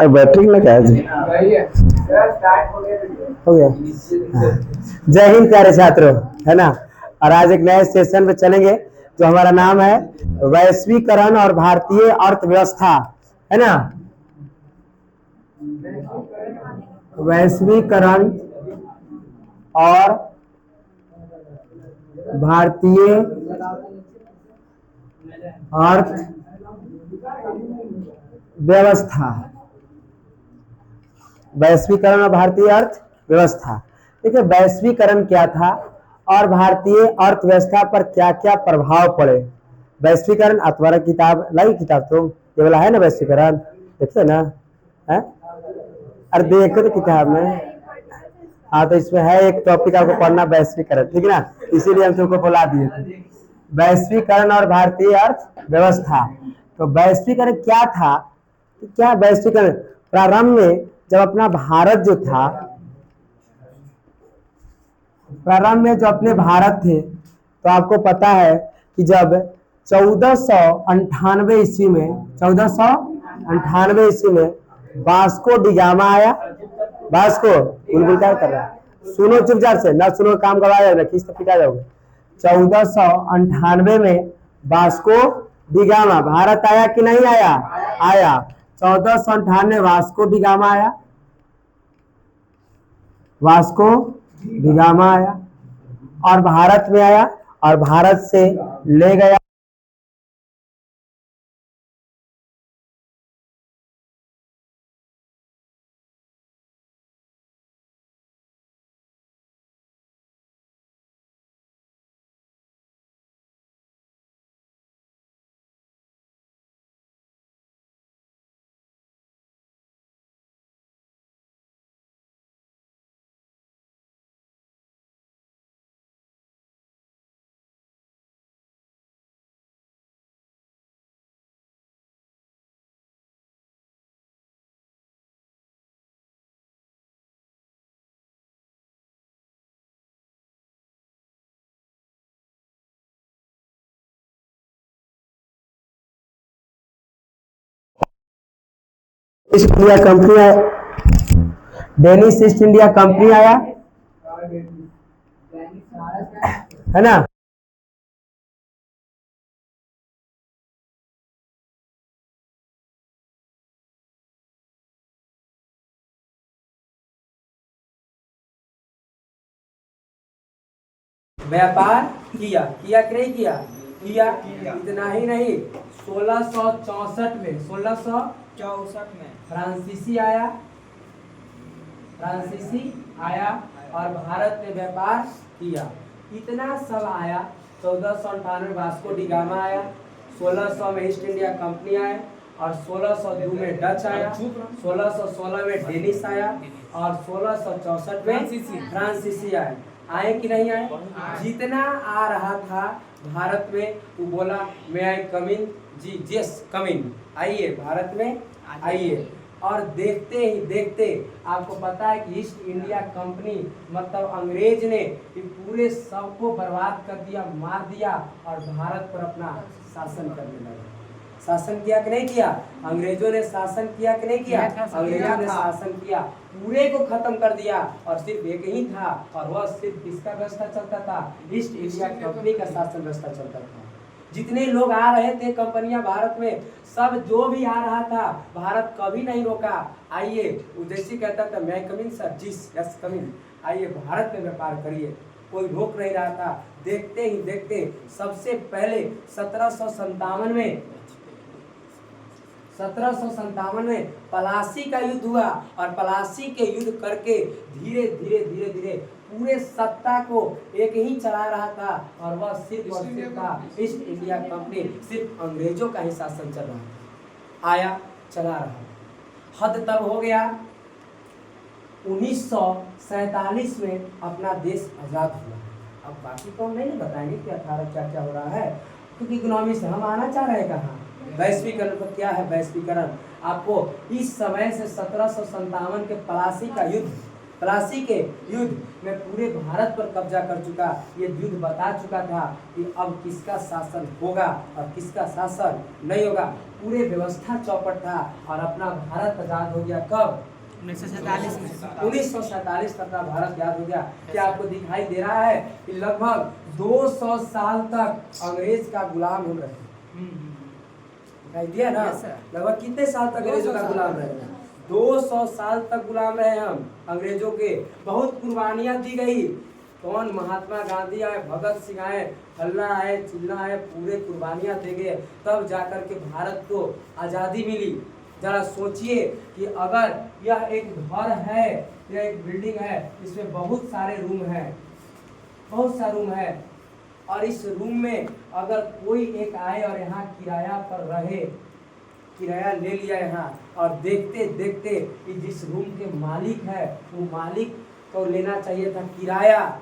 Battery लगा है जी। हो गया। हाँ। जय हिंद प्यारे छात्रों, है ना। और आज एक नए सेशन पे चलेंगे जो हमारा नाम है वैश्वीकरण और भारतीय अर्थव्यवस्था, है ना। वैश्वीकरण और भारतीय अर्थव्यवस्था। वैश्वीकरण और भारतीय अर्थव्यवस्था। देखिए वैश्वीकरण क्या था और भारतीय अर्थव्यवस्था पर क्या क्या प्रभाव पड़े। वैश्वीकरण तुम्हारा किताब लाई, किताब तो ये वाला है ना वैश्वीकरण, देखिए ना है। अरे देखो तो किताब में। हाँ तो इसमें है एक टॉपिक आपको पढ़ना वैश्वीकरण, ठीक है ना, इसीलिए हम तुमको बुला दिए थे। वैश्वीकरण और भारतीय अर्थव्यवस्था। तो वैश्वीकरण क्या था, क्या वैश्वीकरण प्रारंभ में जब अपना भारत जो था, प्रारंभ में जो अपने भारत थे, तो आपको पता है कि जब 1498 ईस्वी में 1498 ईस्वी में वास्को डिगामा आया। वास्को बुलबुल क्या कर रहा है, सुनो चुपचाप से, ना सुनो काम करवाया ना किस पिटा जाओगे। 1498 में वास्को डिगामा भारत आया कि नहीं आया? आया। 1498 वास्को डिगामा आया, वास्को डिगामा आया और भारत में आया और भारत से ले गया ईस्ट इंडिया कंपनी आया, डेनिश ईस्ट इंडिया कंपनी आया, है ना। व्यापार किया, किया कि नहीं किया? किया। इतना ही नहीं, 1664 में 1664 में फ्रांसीसी आया, फ्रांसीसी आया और भारत में व्यापार किया। इतना सब आया। 1498 वास्को डिगामा आया, 1600 में ईस्ट इंडिया कंपनी आया और 1602 में डच आया, 1616 में डेनिश आया और 1664 में फ्रांसीसी आया। आए कि नहीं आए? जितना आ रहा था भारत में वो बोला मैं आई कमिंग जी, यस कमिंग, आइए भारत में आइए। और देखते ही देखते आपको पता है कि ईस्ट इंडिया कंपनी मतलब अंग्रेज ने पूरे सबको बर्बाद कर दिया, मार दिया और भारत पर अपना शासन करने लगा। शासन किया कि नहीं किया? अंग्रेजों ने शासन किया कि नहीं किया? अंग्रेजों ने शासन किया, पूरे को खत्म कर दिया और सिर्फ एक ही था और वह सिर्फ किसका व्यवस्था चलता था? ईस्ट इंडिया कंपनी का शासन व्यवस्था चलता था। जितने लोग आ रहे थे कंपनियां भारत में, सब जो भी आ रहा था भारत कभी नहीं रोका। आइए, उद्देश्य कहता था मैं कमिंग सर, जी यस कमिंग, आइए भारत में व्यापार करिए, कोई रोक नहीं रहा था। देखते ही देखते सबसे पहले 1757 में पलासी का युद्ध हुआ और पलासी के युद्ध करके धीरे धीरे धीरे धीरे पूरे सत्ता को एक ही चला रहा था और वह सिर्फ और सिर्फ था ईस्ट इंडिया कंपनी। सिर्फ अंग्रेजों का ही शासन चल रहा था, आया चला रहा। हद तब हो गया 1947 में अपना देश आजाद हुआ। अब बाकी तो हम नहीं बताएंगे कि 18 क्या क्या हो रहा है, क्योंकि इकोनॉमी से हम आना चाह रहे हैं कहाँ। वैश्वीकरण पर क्या है? वैश्वीकरण आपको इस समय से 1757 के पलासी का युद्ध प्लासी के युद्ध में पूरे भारत पर कब्जा कर चुका। ये युद्ध बता चुका था कि अब किसका शासन होगा और किसका शासन नहीं होगा। पूरे व्यवस्था चौपट था और अपना भारत आजाद हो गया कब? 1947 में। 1947 तक का भारत याद हो गया। क्या आपको दिखाई दे रहा है कि लगभग 200 साल तक अंग्रेज का गुलाम हम रहे? दिखाई दिया ना? Yes, sir. लगभग कितने साल तक अंग्रेजों का गुलाम रहे? 200 साल तक गुलाम रहे हम अंग्रेजों के। बहुत कुर्बानियां दी गई। कौन? महात्मा गांधी आए, भगत सिंह आए, फल्ला आए, चिल्ला आए, पूरे कुर्बानियां दे गए, तब जाकर के भारत को आज़ादी मिली। जरा सोचिए कि अगर यह एक घर है, यह एक बिल्डिंग है, इसमें बहुत सारे रूम हैं, बहुत सा रूम है, और इस रूम में अगर कोई एक आए और यहाँ किराया पर रहे, किराया ले लिया यहाँ, और देखते देखते कि जिस रूम के मालिक है वो मालिक को लेना चाहिए था किराया,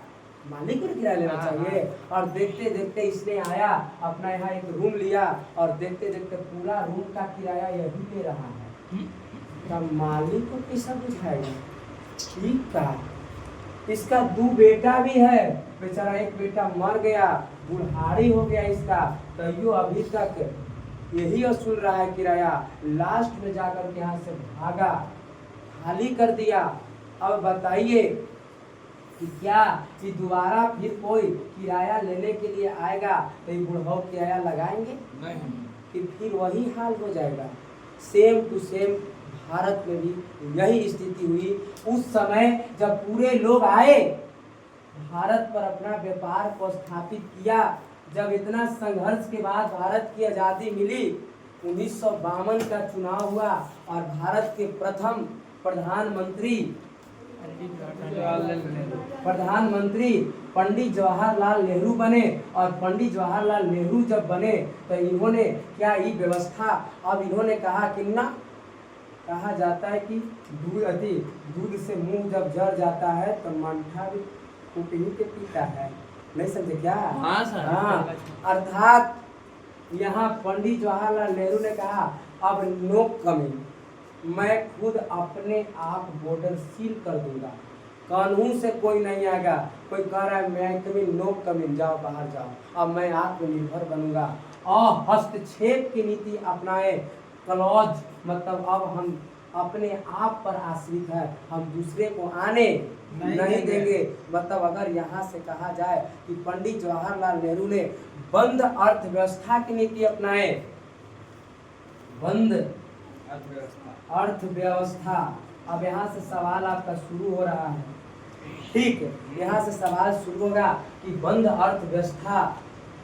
मालिक को किराया लेना चाहिए, और देखते देखते इसने आया अपना यहाँ एक रूम लिया और देखते देखते पूरा रूम का किराया यही ले रहा है, तब मालिक को कैसा बुझाएगा? ठीक कहा। इसका 2 बेटा भी है, बेचारा एक बेटा मर गया, बुढ़ारी हो गया इसका, तैयो अभी तक यही वसूल रहा है किराया। लास्ट में जाकर के यहाँ से भागा, खाली कर दिया। अब बताइए कि क्या कि दोबारा फिर कोई किराया लेने के लिए आएगा तो ये बुढ़ाऊ किराया लगाएंगे? नहीं। कि फिर वही हाल हो जाएगा। सेम टू सेम भारत में भी यही स्थिति हुई। उस समय जब पूरे लोग आए भारत पर अपना व्यापार को स्थापित किया, जब इतना संघर्ष के बाद भारत की आज़ादी मिली, 1952 का चुनाव हुआ और भारत के प्रथम प्रधानमंत्री पंडित जवाहरलाल नेहरू बने। और पंडित जवाहरलाल नेहरू जब बने तो इन्होंने क्या ये व्यवस्था, अब इन्होंने कहा कि ना, कहा जाता है कि दूध से मुंह जब जर जाता है तो मंठा भी फूट ही के पीता है। नहीं समझे क्या? हाँ सर। हाँ, अर्थात यहाँ पंडित जवाहरलाल नेहरू ने कहा अब नो कमिंग, मैं खुद अपने आप बॉर्डर सील कर दूंगा, कानून से कोई नहीं आएगा। कोई कह रहा है मैं कमिंग, नो कमिंग, जाओ बाहर जाओ, अब मैं आत्मनिर्भर बनूंगा। और हस्तक्षेप की नीति अपनाए, क्लॉज मतलब अब हम अपने आप पर आश्रित है, हम दूसरे को आने नहीं देंगे। मतलब अगर यहाँ से कहा जाए कि पंडित जवाहरलाल नेहरू ने बंद अर्थव्यवस्था की नीति अपनाए, बंद अर्थव्यवस्था। अब यहाँ से सवाल आपका शुरू हो रहा है, ठीक है? यहाँ से सवाल शुरू होगा कि बंद अर्थव्यवस्था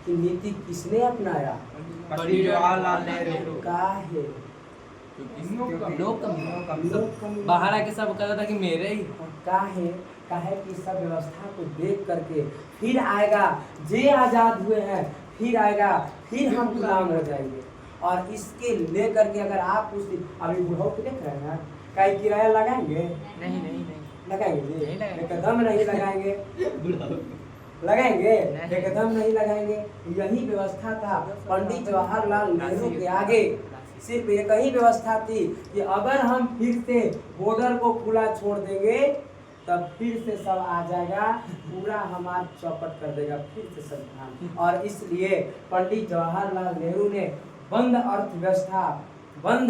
की नीति किसने अपनाया? पंडित जवाहरलाल नेहरू। काहे? बाहर आके सब कहता था कि मेरे ही। काहे? काहे कि सब व्यवस्था को देख करके फिर आएगा, जे आजाद हुए हैं फिर आएगा, फिर हम गुलाम हो जाएंगे। और इसके लेकर के अगर आप उस अभी बुढ़ाऊ को देख रहे हैं, कहीं किराया लगाएंगे? नहीं नहीं नहीं लगाएंगे? नहीं लगाएंगे। एकदम नहीं लगाएंगे। लगाएंगे? एकदम नहीं लगाएंगे। यही व्यवस्था था पंडित जवाहरलाल नेहरू के आगे। सिर्फ एक ही व्यवस्था थी कि अगर हम फिर से बॉर्डर को खुला छोड़ देंगे तब फिर से सब आ जाएगा, पूरा हमारा चौपट कर देगा फिर से संविधान। और इसलिए पंडित जवाहरलाल नेहरू ने बंद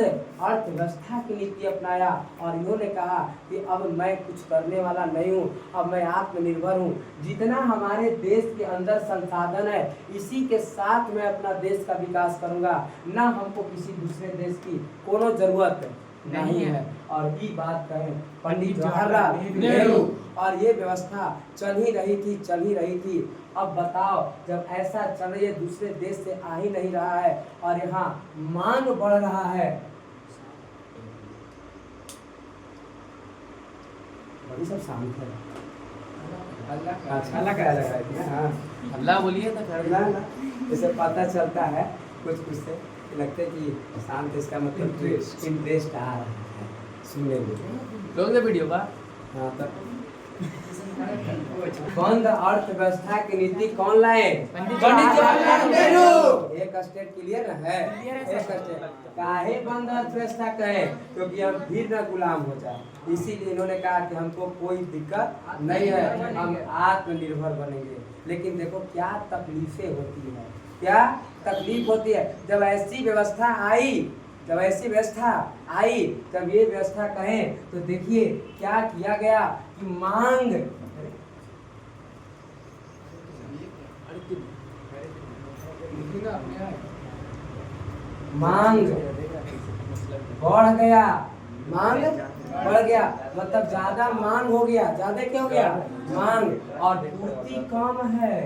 अर्थव्यवस्था की नीति अपनाया और इन्होंने कहा कि अब मैं कुछ करने वाला नहीं हूँ, अब मैं आत्मनिर्भर हूँ। जितना हमारे देश के अंदर संसाधन है इसी के साथ मैं अपना देश का विकास करूँगा, ना हमको किसी दूसरे देश की कोनो जरूरत नहीं है। और ये बात कहें पंडित जवाहरलाल नेहरू, और ये व्यवस्था चल ही रही थी। अब बताओ, जब ऐसा चल रही है, दूसरे देश से आ ही नहीं रहा है और यहाँ मांग बढ़ रहा है, बड़ी सब शांत है। अल्लाह क्या लगा है? हाँ, अल्लाह बोलिए तो कर ना जैसे पता चलता है कुछ से लगता है कि शांत, इसका मतलब इंटरेस्ट आ रहा है सुनने में। लोग वीडियो का। हाँ, तब बंद अर्थव्यवस्था की नीति कौन लाए? पंडित जवाहरलाल नेहरू। एक स्टेट क्लियर है? एक स्टेट काहे बंद अर्थव्यवस्था कहे? क्योंकि हम फिर न गुलाम हो जाए, इसीलिए इन्होंने कहा कि हमको कोई दिक्कत नहीं है, हम आत्मनिर्भर बनेंगे। लेकिन देखो क्या तकलीफें होती है, क्या तकलीफ होती है जब ऐसी व्यवस्था आई, जब ऐसी व्यवस्था आई, जब ये व्यवस्था कहें तो देखिए क्या किया गया कि मांग बढ़ गया, मांग बढ़ गया मतलब ज्यादा मांग हो गया, ज्यादा क्या हो गया? मांग। और पूर्ति कम है,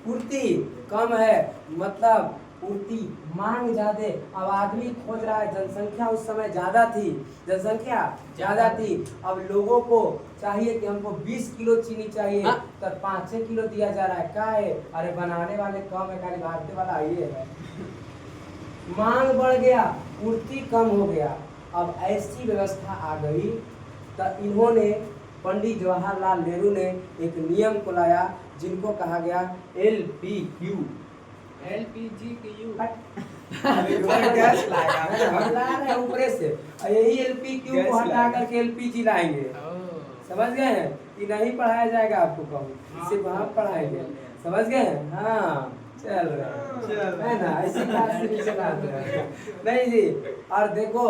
पूर्ति कम है मतलब पूर्ति मांग ज्यादा। अब आदमी खोज रहा है, जनसंख्या उस समय ज्यादा थी, जनसंख्या ज्यादा थी। अब लोगों को चाहिए कि हमको 20 किलो चीनी चाहिए, तो 5-6 किलो दिया जा रहा है। क्या है? अरे बनाने वाले कम है, खाली भारतीय वाला ये है। मांग बढ़ गया, पूर्ति कम हो गया। अब ऐसी व्यवस्था आ गई तो इन्होंने, पंडित जवाहरलाल नेहरू ने एक नियम को लाया जिनको कहा गया LPQ। गैस लाया। हम ला रहे हैं ऊपरे से, और यही LPQ को हटा करके LPG लाएंगे। समझ गए हैं कि नहीं पढ़ाया जाएगा आपको कहूँ, सिर्फ हम पढ़ाएंगे। समझ गए हैं? हाँ चल रहा है ना, ऐसी बात से नहीं चलाते हैं। नहीं जी। और देखो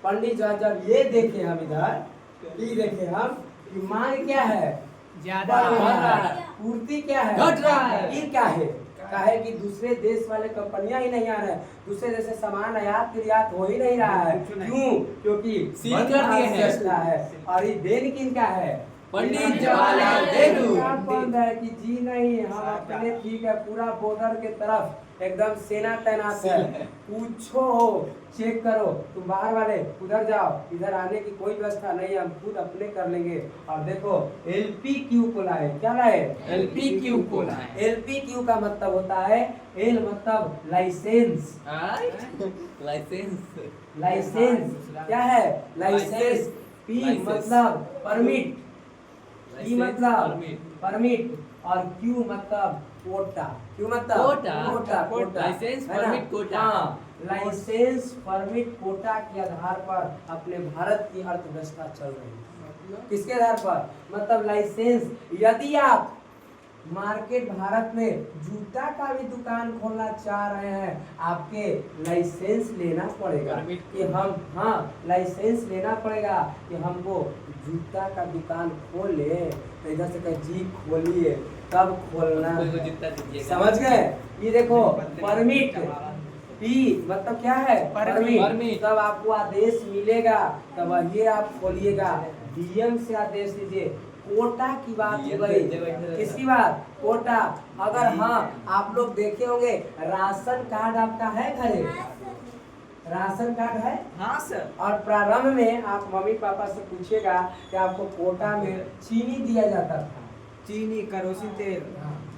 पंडित जब ये देखे हम इधर, ये देखे हम कि मांग क्या है? ज्यादा पूर्ति क्या है? घट रहा है। ये क्या है? काहे कि दूसरे देश वाले कंपनियां ही नहीं आ रहे हैं, दूसरे देश से सामान आयात निर्यात हो ही नहीं रहा है। क्यों? क्योंकि सील कर दिए हैं। है। और ये देन किनका है? पंडित जवाहरलाल नेहरू। क्या बंद है कि जी नहीं, हम अपने ठीक है, पूरा बॉर्डर के तरफ एकदम सेना तैनात है। पूछो हो, चेक करो, तुम बाहर वाले उधर जाओ, इधर आने की कोई व्यवस्था नहीं है, हम खुद अपने कर लेंगे। और देखो LPQ को लाए। क्या लाए? LPQ को लाए। LPQ का मतलब होता है, L मतलब लाइसेंस, लाइसेंस। लाइसेंस क्या है? लाइसेंस। P मतलब परमिट, P मतलब परमिट, और Q मतलब कोटा। क्यों मतलब? कोटा। कोटा। लाइसेंस, है ना? परमिट, कोटा। हाँ, लाइसेंस परमिट कोटा के आधार पर अपने भारत की अर्थव्यवस्था चल रही है। किसके आधार पर? मतलब लाइसेंस। यदि आप मार्केट भारत में जूता का भी दुकान खोलना चाह रहे हैं, आपके लाइसेंस लेना पड़ेगा कि हम, हाँ लाइसेंस लेना पड़ेगा कि हमको जूता का दुकान खोल ले। तो इधर से कहे जी खोलिए, तब खोलना है। समझ गए? ये देखो परमिट, P मतलब क्या है? परमिट। तब आपको आदेश मिलेगा, तब ये आप खोलिएगा। DM से आदेश लीजिए। कोटा की बात हो गई, किसकी बात? कोटा। अगर हाँ आप लोग देखे होंगे, राशन कार्ड आपका है घरे? राशन कार्ड है? हाँ सर। और प्रारंभ में आप मम्मी पापा से पूछिएगा कि आपको कोटा में चीनी दिया जाता था, चीनी, केरोसिन तेल,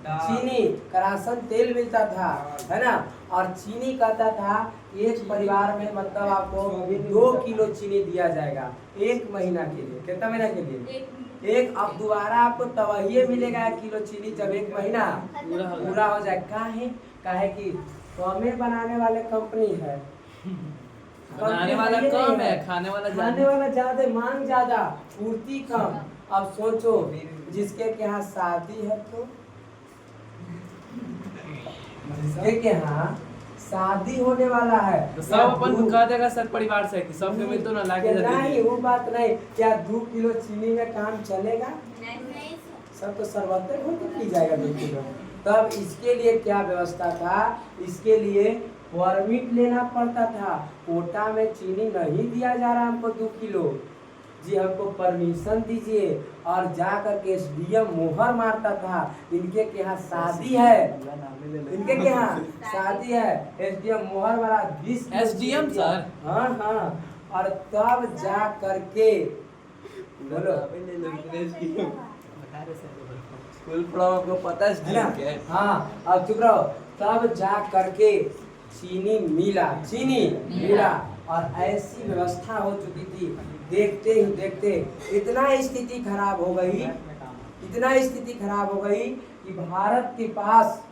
चीनी, करासन तेल मिलता था, है ना? और चीनी कहता था एक परिवार में मतलब आपको 2 किलो चीनी दिया जाएगा 1 महीना के लिए। कितना महीना के लिए? एक। अब दोबारा आपको तवहिए मिलेगा 1 किलो चीनी जब 1 महीना पूरा हो जाए। काहे कि कमे बनाने वाले कंपनी है, बनाने वाला कम है, खाने वाला ज्यादा, मांग ज्यादा, पूर्ति कम। अब सोचो जिसके के यहाँ शादी है, तो जिसके के यहाँ शादी होने वाला है तो सब अपन कह देगा सर परिवार से कि सबके में तो ना लाके नहीं, वो बात नहीं। क्या 2 किलो चीनी में काम चलेगा? सब तो सर्वत्र की जाएगा 2 किलो। तब इसके लिए क्या व्यवस्था था? इसके लिए परमिट लेना पड़ता था। कोटा में चीनी नहीं दिया जा रहा हमको 2 किलो, जी हमको परमिशन दीजिए। और जा करके SDM मोहर मारता था, इनके के यहाँ शादी है, इनके के यहाँ शादी है, SDM मोहर मारा 20 SDM सर। हाँ हाँ। और तब जा करके बोलो फुल फॉर्म आपको पता है ना? हाँ अब चुप रहो। तब जा करके चीनी मिला, और ऐसी व्यवस्था हो चुकी थी, देखते ही देखते इतना स्थिति खराब हो गई, इतना स्थिति खराब हो गई कि भारत के पास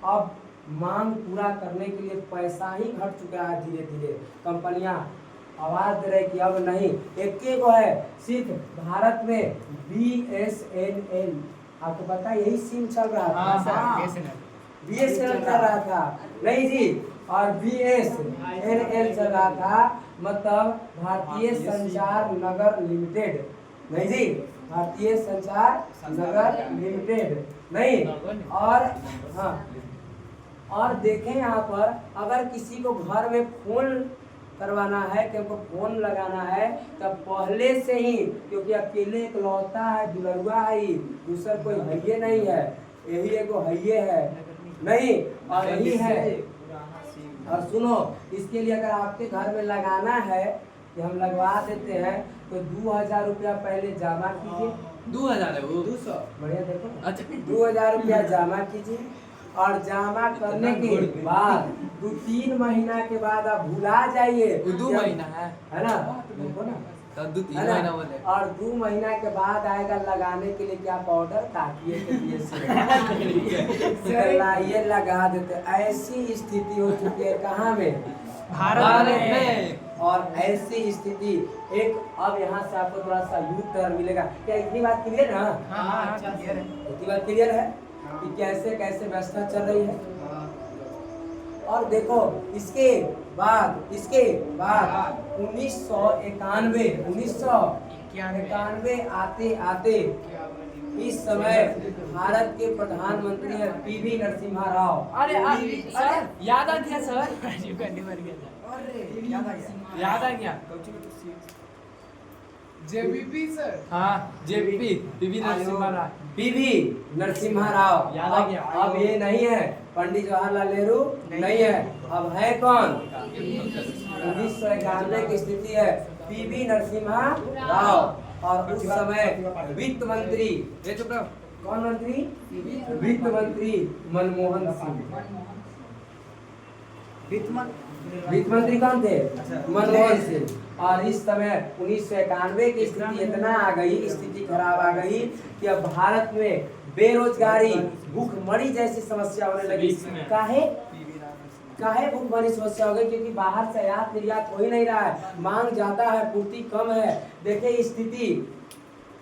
अब मांग पूरा करने के लिए पैसा ही घट चुका है। धीरे धीरे कंपनियां आवाज दे रही कि अब नहीं, एक को है सिर्फ भारत में BSNL, आपको पता है यही सिम चल रहा था, BSNL चल रहा था, नहीं जी, और BSNL चल रहा था, मतलब भारतीय संचार नगर लिमिटेड, नहीं जी, भारतीय संचार नगर लिमिटेड नहीं। और हाँ, और देखें यहाँ पर अगर किसी को घर में फोन करवाना है, क्योंकि फोन लगाना है, तब पहले से ही, क्योंकि अकेले इकलौता है, दुलरुआ है, दूसरा कोई हइये नहीं है, यही एगो हइये है नहीं, और यही है। और सुनो, इसके लिए अगर आपके घर में लगाना है कि हम लगवा देते हैं, तो 2000 रुपया पहले जमा कीजिए। 2000 है वो? 200, बढ़िया देखो, अच्छा 2000 रुपया जमा कीजिए, और जमा करने के बाद 2-3 महीना के बाद आप भुला जाइए। 2 महीना है ना, देखो ना, तब 2-3 है ना? महीना बोले। और 2 महीना के बाद आएगा लगाने के लिए क्या पाउडर, काटिए के लिए ये लगा देते। ऐसी स्थिति हो चुकी है कहाँ में, भारत में। और ऐसी स्थिति एक, अब यहाँ से आपको थोड़ा सा यू टर्न मिलेगा। क्या इतनी बात क्लियर है? इतनी बात क्लियर है कि कैसे कैसे व्यवस्था चल रही है। और देखो इसके बाद 1991 आते आते इस समय भारत के प्रधानमंत्री हैं PV नरसिम्हा राव। अरे याद आ गया सर, याद आ गया JVP सर। हाँ JVP PV Narasimha Rao. PV Narasimha Rao याद आ गया। अब ये नहीं है पंडित जवाहरलाल नेहरू, नहीं है, अब है कौन? 1991 की स्थिति है, PV नरसिम्हा राव। और उस समय वित्त मंत्री, कौन मंत्री? वित्त मंत्री मनमोहन सिंह। वित्त मंत्री कौन थे? मनमोहन सिंह। और इस समय 1991 की स्थिति इतना आ गई, स्थिति खराब आ गई कि अब भारत में बेरोजगारी, भूखमरी जैसी समस्या होने लगी। काहे भूखमरी समस्या हो गई? क्योंकि बाहर से आयात निर्यात हो ही नहीं रहा है, मांग ज्यादा है, पूर्ति कम है। देखिए स्थिति,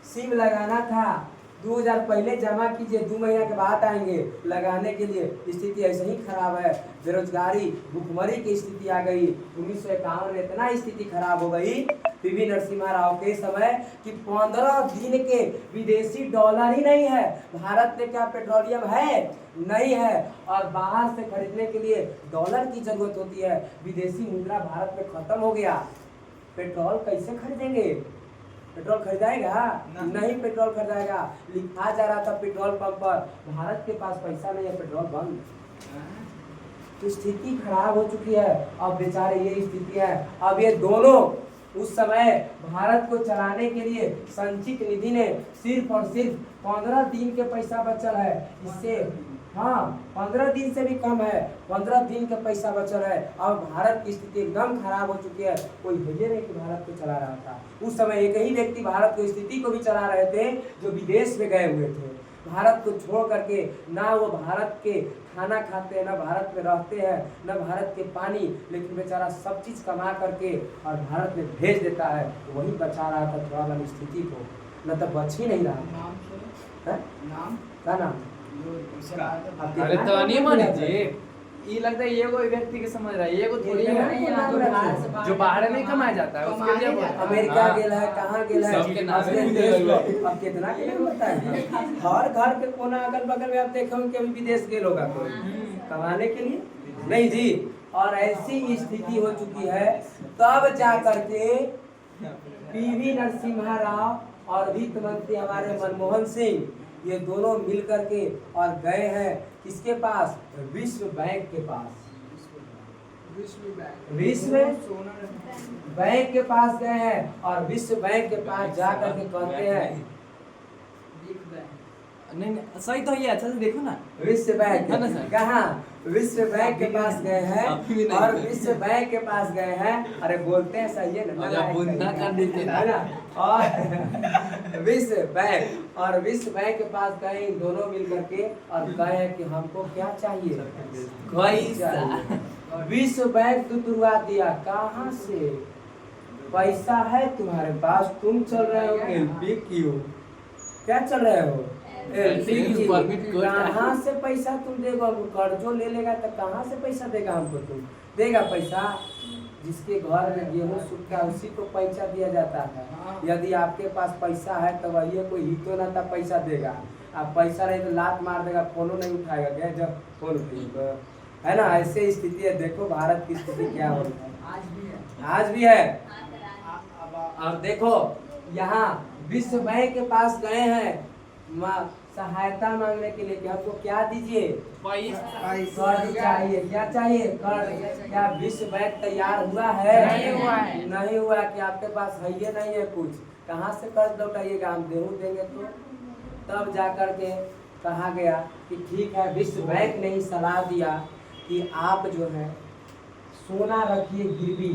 सिम लगाना था 2000 पहले जमा कीजिए, 2 महीना के बाद आएंगे लगाने के लिए, स्थिति ऐसे ही खराब है। बेरोजगारी, भूखमरी की स्थिति आ गई। 1951 में इतना स्थिति खराब हो गई PV नरसिम्हा राव के समय कि 15 दिन के विदेशी डॉलर ही नहीं है। भारत में क्या पेट्रोलियम है? नहीं है। और बाहर से खरीदने के लिए डॉलर की जरूरत होती है, विदेशी मुद्रा भारत में खत्म हो गया। पेट्रोल कैसे खरीदेंगे? पेट्रोल खरीदाएगा? नहीं पेट्रोल खरीदाएगा। लिखा जा रहा था पेट्रोल पंप पर, भारत के पास पैसा नहीं है, पेट्रोल बंद। तो स्थिति खराब हो चुकी है। अब बेचारे ये स्थिति है। अब ये दोनों उस समय भारत को चलाने के लिए संचित निधि ने सिर्फ और सिर्फ 15 दिन के पैसा बचल है। इससे 15 दिन से भी कम है, 15 दिन का पैसा बचल है। अब भारत की स्थिति एकदम खराब हो चुकी है। कोई है नहीं कि भारत को चला रहा था। उस समय एक ही व्यक्ति भारत को स्थिति को भी चला रहे थे जो विदेश में गए हुए थे। भारत को छोड़ करके ना वो भारत के खाना खाते हैं, ना भारत में रहते हैं, ना भारत के पानी, लेकिन बेचारा सब चीज कमा करके और भारत में भेज देता है। वही बचा रहा था थोड़ा बड़ी स्थिति को, न तो बच ही नहीं रहा। क्या नाम? अरे तो नहीं मानी जी, ये लगता है ये कोई व्यक्ति के समझ रहा है, ये को थोड़ी है जो बाहर नहीं कमाया जाता है उसके लिए बोलता है। अमेरिका गेला है, कहाँ गेला है, सबके नाम अपने देश में। अब कितना के लिए होता है, हर घर के कोना अगल बगल में आप देखोगे कि अभी विदेश गेल होगा कोई कमाने के लिए, नहीं जी। और ऐसी स्थिति हो चुकी है, तब जा करके PV नरसिम्हा राव और वित्त मंत्री हमारे मनमोहन सिंह, ये दोनों मिल करके और गए हैं किसके पास? विश्व बैंक के पास। विश्व बैंक के पास गए हैं और विश्व बैंक के पास जा करके कहते हैं, नहीं नहीं, सही तो ये अच्छा से देखो ना। विश्व बैंक है ना सर? कहाँ विश्व बैंक के पास गए हैं अभी भी नहीं। और विश्व बैंक के पास गए हैं। अरे बोलते हैं सही है ना, और नालायक बुंदा कहीं का। कर देते है ना। और विश्व बैंक के पास गए इन दोनों मिल करके और कहे हैं कि हमको क्या चाहिए, पैसा। विश्व बैंक तुड़वा दिया, कहाँ से पैसा है तुम्हारे पास, तुम चल रहे हो LPQ, क्या चल रहे हो LPQ, कहाँ से पैसा तुम देगा, कर्जो ले लेगा तो कहाँ से पैसा देगा हमको, तुम देगा पैसा। जिसके घर में गेहूँ सूखा उसी को पैसा दिया जाता है। यदि आपके पास पैसा है तो वही कोई हितो ना था पैसा देगा, आप पैसा नहीं तो लात मार देगा, फोनो नहीं उठाएगा, क्या जब फोन है ना। ऐसे स्थिति है, देखो भारत की स्थिति क्या हो रही है, आज भी है। और देखो यहाँ विश्व बैंक के पास गए हैं सहायता मांगने के लिए कि हमको क्या दीजिए, कर्ज चाहिए। क्या चाहिए, कर्ज। क्या विश्व बैंक तैयार हुआ है, नहीं हुआ कि आपके पास है ये नहीं है कुछ, कहाँ से कर्ज लौटाइएगा, हम गेहूँ देंगे तो। तब जाकर के कहा गया कि ठीक है, विश्व बैंक ने ही सलाह दिया कि आप जो है सोना रखिए गिरवी।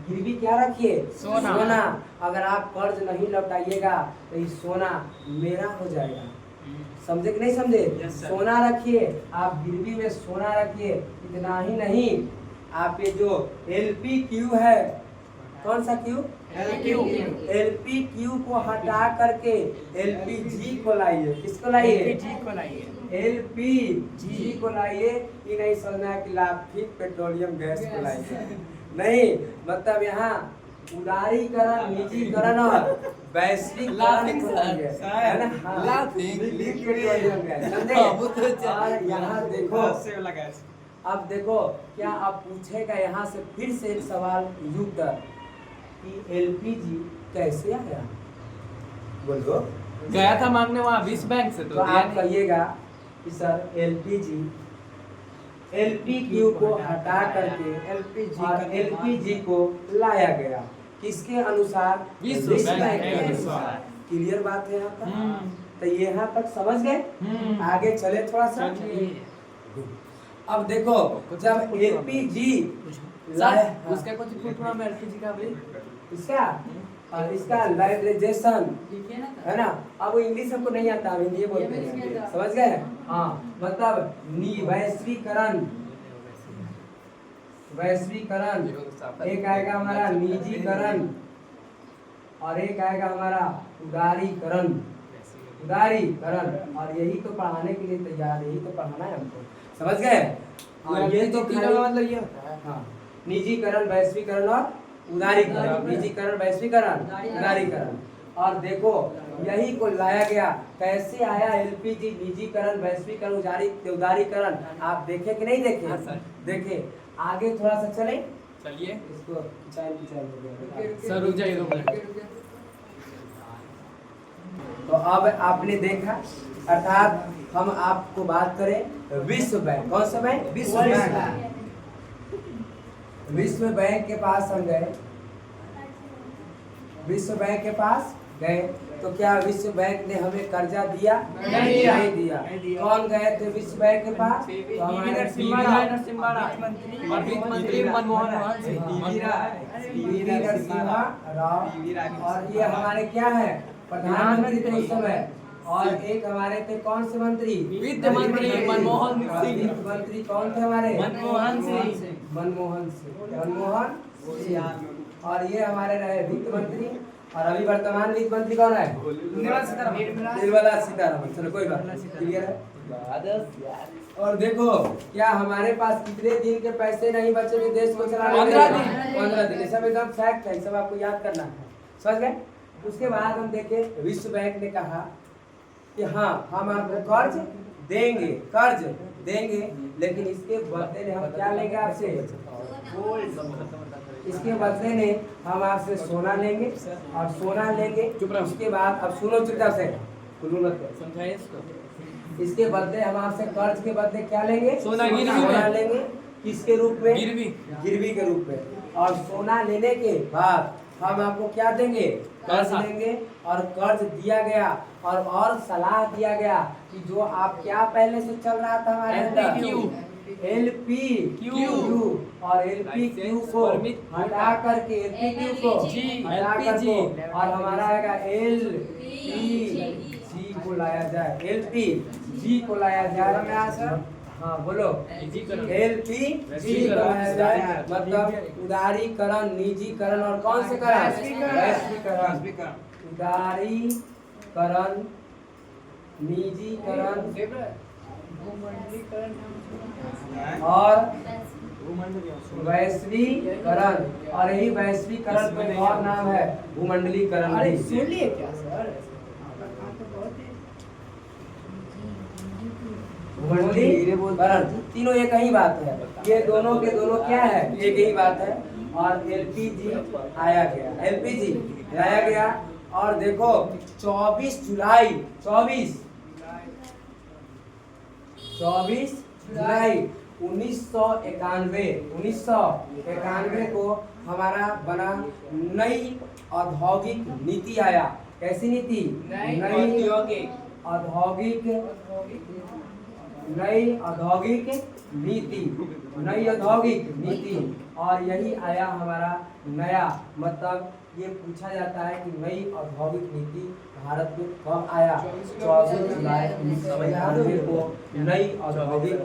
गिरवी क्या रखिए, सोना। अगर आप कर्ज नहीं लौटाइएगा तो ये सोना मेरा हो जाएगा। समझे कि नहीं समझे? सोना रखिए आप गिरवी में, सोना रखिए। इतना ही नहीं, आप ये जो LPQ है, कौन सा क्यू, LPQ को हटा करके LPG को लाइए। किसको लाइए, LPG को लाइए। ये नहीं समझना है कि लाफिंग पेट्रोलियम गैस को लाइए, नहीं। मतलब यहाँ उदारीकरण, निजीकरण और वैश्वीकरण को लाइए, है ना। लाफिंग पेट्रोलियम गैस, समझे। और यहाँ देखो, अब देखो क्या अब पूछेगा यहाँ से फिर से एक सवाल यूटर कि LPG कैसे आया, बोलो। गया था मांगने वहाँ विश्व बैंक से, तो आप कहिएगा कि सर LPQ को हटा करके और LPG को लाया गया, किसके अनुसार, विश्व बैंक के अनुसार। क्लियर बात है यहाँ तक? तो यहाँ तक समझ गए? आगे चले थोड़ा सा। अब देखो जब LPG उसका कुछ पूछना में LPG का भी इसका और इसका लाइब्रेजेशन है ना। अब वो इंग्लिश हमको नहीं आता, हम हिंदी बोलते हैं, समझ गए। हाँ, मतलब वैश्वीकरण, वैश्वीकरण। एक आएगा हमारा निजीकरण और एक आएगा हमारा उदारीकरण, उदारीकरण। और यही तो पढ़ाने के लिए तैयार, यही तो पढ़ाना है हमको, समझ गए। और ये तो मतलब ये होता है, हाँ, निजीकरण, वैश्वीकरण और उदारीकरण। निजीकरण, वैश्वीकरण, उदारीकरण। और देखो यही को लाया गया, कैसे आया LPG, निजीकरण, वैश्वीकरण, उदारीकरण। आप देखे कि नहीं देखे? देखे। आगे थोड़ा सा चले, चलिए इसको सर रुक जाइए। तो अब आपने देखा, अर्थात हम आपको बात करें विश्व बैंक। कौन सा बैंक? विश्व बैंक। विश्व बैंक के पास हम गए, विश्व बैंक के पास गए तो क्या विश्व बैंक ने हमें कर्जा दिया? नहीं दिया। कौन गए थे विश्व बैंक के पास? तो हमारे मंत्री मनमोहन नरसिम्हा राव। और ये हमारे क्या है, प्रधानमंत्री थे उस समय। और एक हमारे थे कौन से मंत्री? वित्त मंत्री मनमोहन सिंह। वित्त मंत्री कौन थे हमारे? मनमोहन सिंह। मनमोहन सिंह। और ये हमारे रहे वित्त मंत्री। और अभी वर्तमान वित्त मंत्री कौन है? निर्मला सीतारमण। चलो कोई बात नहीं, क्लियर है। और देखो क्या हमारे पास कितने दिन के पैसे नहीं बचे थे देश को चलाने के लिए? 15 दिन। सब एकदम फैक्ट है, सब आपको याद करना है, समझ गए। उसके बाद हम देखे विश्व बैंक ने कहा कि हाँ हम आपको कर्ज देंगे, लेकिन इसके बदले में हम क्या लेंगे आपसे? इसके बदले में हम आपसे सोना लेंगे और सोना लेंगे। उसके बाद अब सुनो चुपचाप से, समझाइए इसको। इसके बदले हम आपसे कर्ज के बदले क्या लेंगे? सोना लेंगे। किसके रूप में? गिरवी के रूप में। और सोना लेने के बाद हम आपको क्या देंगे, कर्ज देंगे। और कर्ज दिया गया और सलाह दिया गया कि जो आप क्या पहले से चल रहा था हमारे अंदर, LPQ और LPQ को हटा करके LPQ को हटा करके और हमारा आएगा LPG को लाया जाए, LPG को लाया जाए। हाँ बोलो, LPG को लाया जाए, मतलब उदारीकरण, निजीकरण और कौन से करण, वैश्वीकरण, उदारीकरण, निजीकरण और वैश्वीकरण। और यही वैश्वीकरण का एक और नाम है भूमंडलीकरण। सुनिए क्या सर, भूमंडलीकरण, तीनों एक ही बात है, ये दोनों के दोनों क्या है, एक ही बात है। और LPG आया गया, LPG लाया गया। और देखो 24 जुलाई 1991 को हमारा बना नई औद्योगिक नीति आया। कैसी नीति, नई औद्योगिक नीति। और यही आया हमारा नया, मतलब ये पूछा जाता है कि नई औद्योगिक नीति भारत में कब आया, 24 जुलाई 1991 को नई औद्योगिक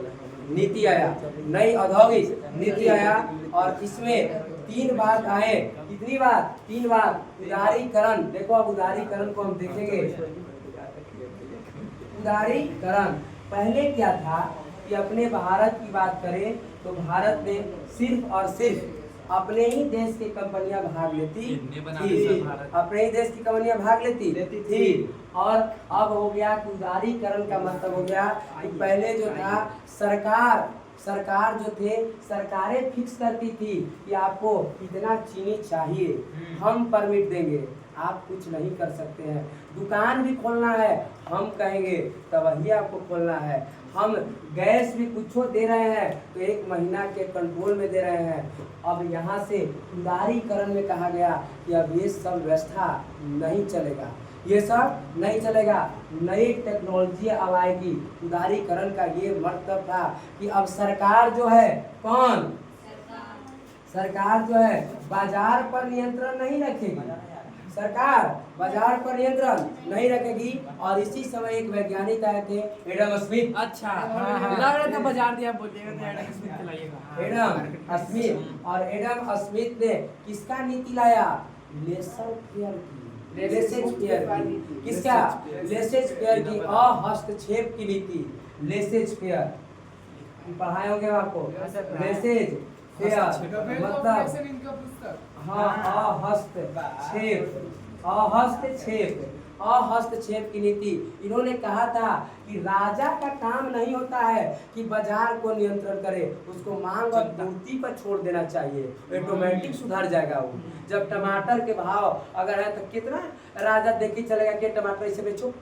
नीति आया, नई औद्योगिक नीति आया। और इसमें 3 बात आए, कितनी बात, 3 बात। उदारीकरण, देखो अब उदारीकरण को हम देखेंगे। उदारीकरण पहले क्या था कि अपने भारत की बात करें तो भारत में सिर्फ और सिर्फ अपने ही देश की कंपनियां भाग लेती थी, अपने ही देश की कंपनियां भाग लेती थी। और अब हो गया कि उदारीकरण का मतलब हो गया कि पहले जो था सरकार जो थे, सरकारें फिक्स करती थी कि आपको इतना चीनी चाहिए, हम परमिट देंगे, आप कुछ नहीं कर सकते हैं। दुकान भी खोलना है, हम कहेंगे तब वही आपको खोलना है। हम गैस भी कुछ दे रहे हैं तो 1 महीना के कंट्रोल में दे रहे हैं। अब यहाँ से उदारीकरण में कहा गया कि अब ये सब व्यवस्था नहीं चलेगा, ये सब नहीं चलेगा, नई टेक्नोलॉजी अब आएगी। उदारीकरण का ये मतलब था कि अब सरकार जो है, कौन, सरकार जो है बाजार पर नियंत्रण नहीं रखेगी, सरकार बाजार पर नियंत्रण नहीं रखेगी। और इसी समय एक वैज्ञानिक आए थे, एडम स्मिथ। अच्छा लग रहा था बाजार दिया बोलिएगा तो एडम स्मिथ खिलाइएगा। एडम स्मिथ, और एडम स्मिथ ने किसका नीति लाया, लेसर फेयर की, लेसेज फेयर की, किसका, लेसेज फेयर की, हस्तक्षेप की नीति, लेसेज फेयर पढ़ाए होंगे आपको, लेसेज फेयर मतलब हाँ हस्तक्षेप की नीति। इन्होंने कहा था कि राजा का काम नहीं होता है कि बाजार को नियंत्रण करे, उसको मांग और पूर्ति पर छोड़ देना चाहिए, ऑटोमेटिक सुधर जाएगा वो। जब टमाटर के भाव अगर है तो कितना राजा देखी चलेगा कि टमाटर इसे बेचो,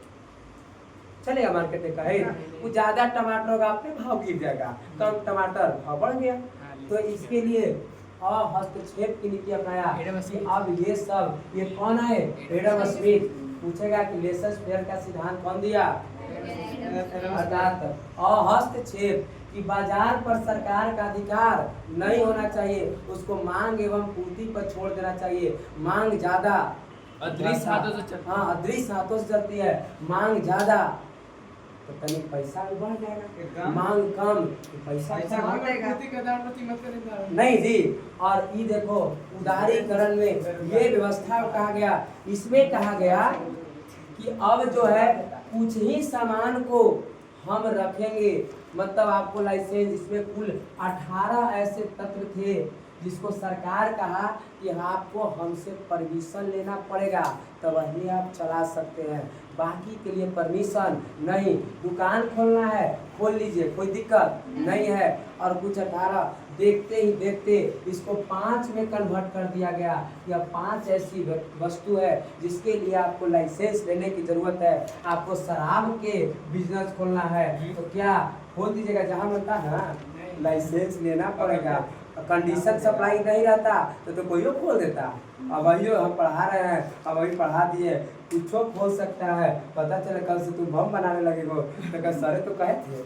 चलेगा मार्केट में, कहे वो ज्यादा टमाटर होगा अपने भाव गिर जाएगा, कम टमाटर भाव बढ़ गया। तो इसके लिए हस्तक्षेप की नीति अपनाया। अब ये सब, ये कौन है, एडम स्मिथ। पूछेगा कि लेसर फेयर का सिद्धांत कौन दिया, अर्थात हस्तक्षेप कि बाजार पर सरकार का अधिकार नहीं होना चाहिए, उसको मांग एवं पूर्ति पर छोड़ देना चाहिए। मांग ज्यादा, अदृश्य हाथों से चलती है, मांग ज्यादा तो कहीं पैसा भी बढ़ जाएगा, मांग कम तो पैसा नहीं जी। और ये देखो उदारीकरण में ये व्यवस्था कहा गया, इसमें कहा गया कि अब जो है कुछ ही सामान को हम रखेंगे, मतलब आपको लाइसेंस, इसमें कुल 18 ऐसे तत्व थे जिसको सरकार कहा कि आपको हमसे परमिशन लेना पड़ेगा तब वही आप चला सकते हैं, बाकी के लिए परमिशन नहीं। दुकान खोलना है खोल लीजिए, कोई दिक्कत नहीं है। और कुछ 18 देखते ही देखते इसको 5 में कन्वर्ट कर दिया गया। यह 5 ऐसी वस्तु है जिसके लिए आपको लाइसेंस लेने की जरूरत है। आपको शराब के बिजनेस खोलना है तो क्या खोल दीजिएगा, जहाँ बनता है ना लाइसेंस लेना पड़ेगा। कंडीशन सप्लाई नहीं रहता तो कोई खोल देता। अब वही हम पढ़ा रहे हैं, अब वही पढ़ा दिए, कुछ खोल सकता है, पता चले कल से तुम बम बनाने लगेगो तो कल सारे तो कहे थे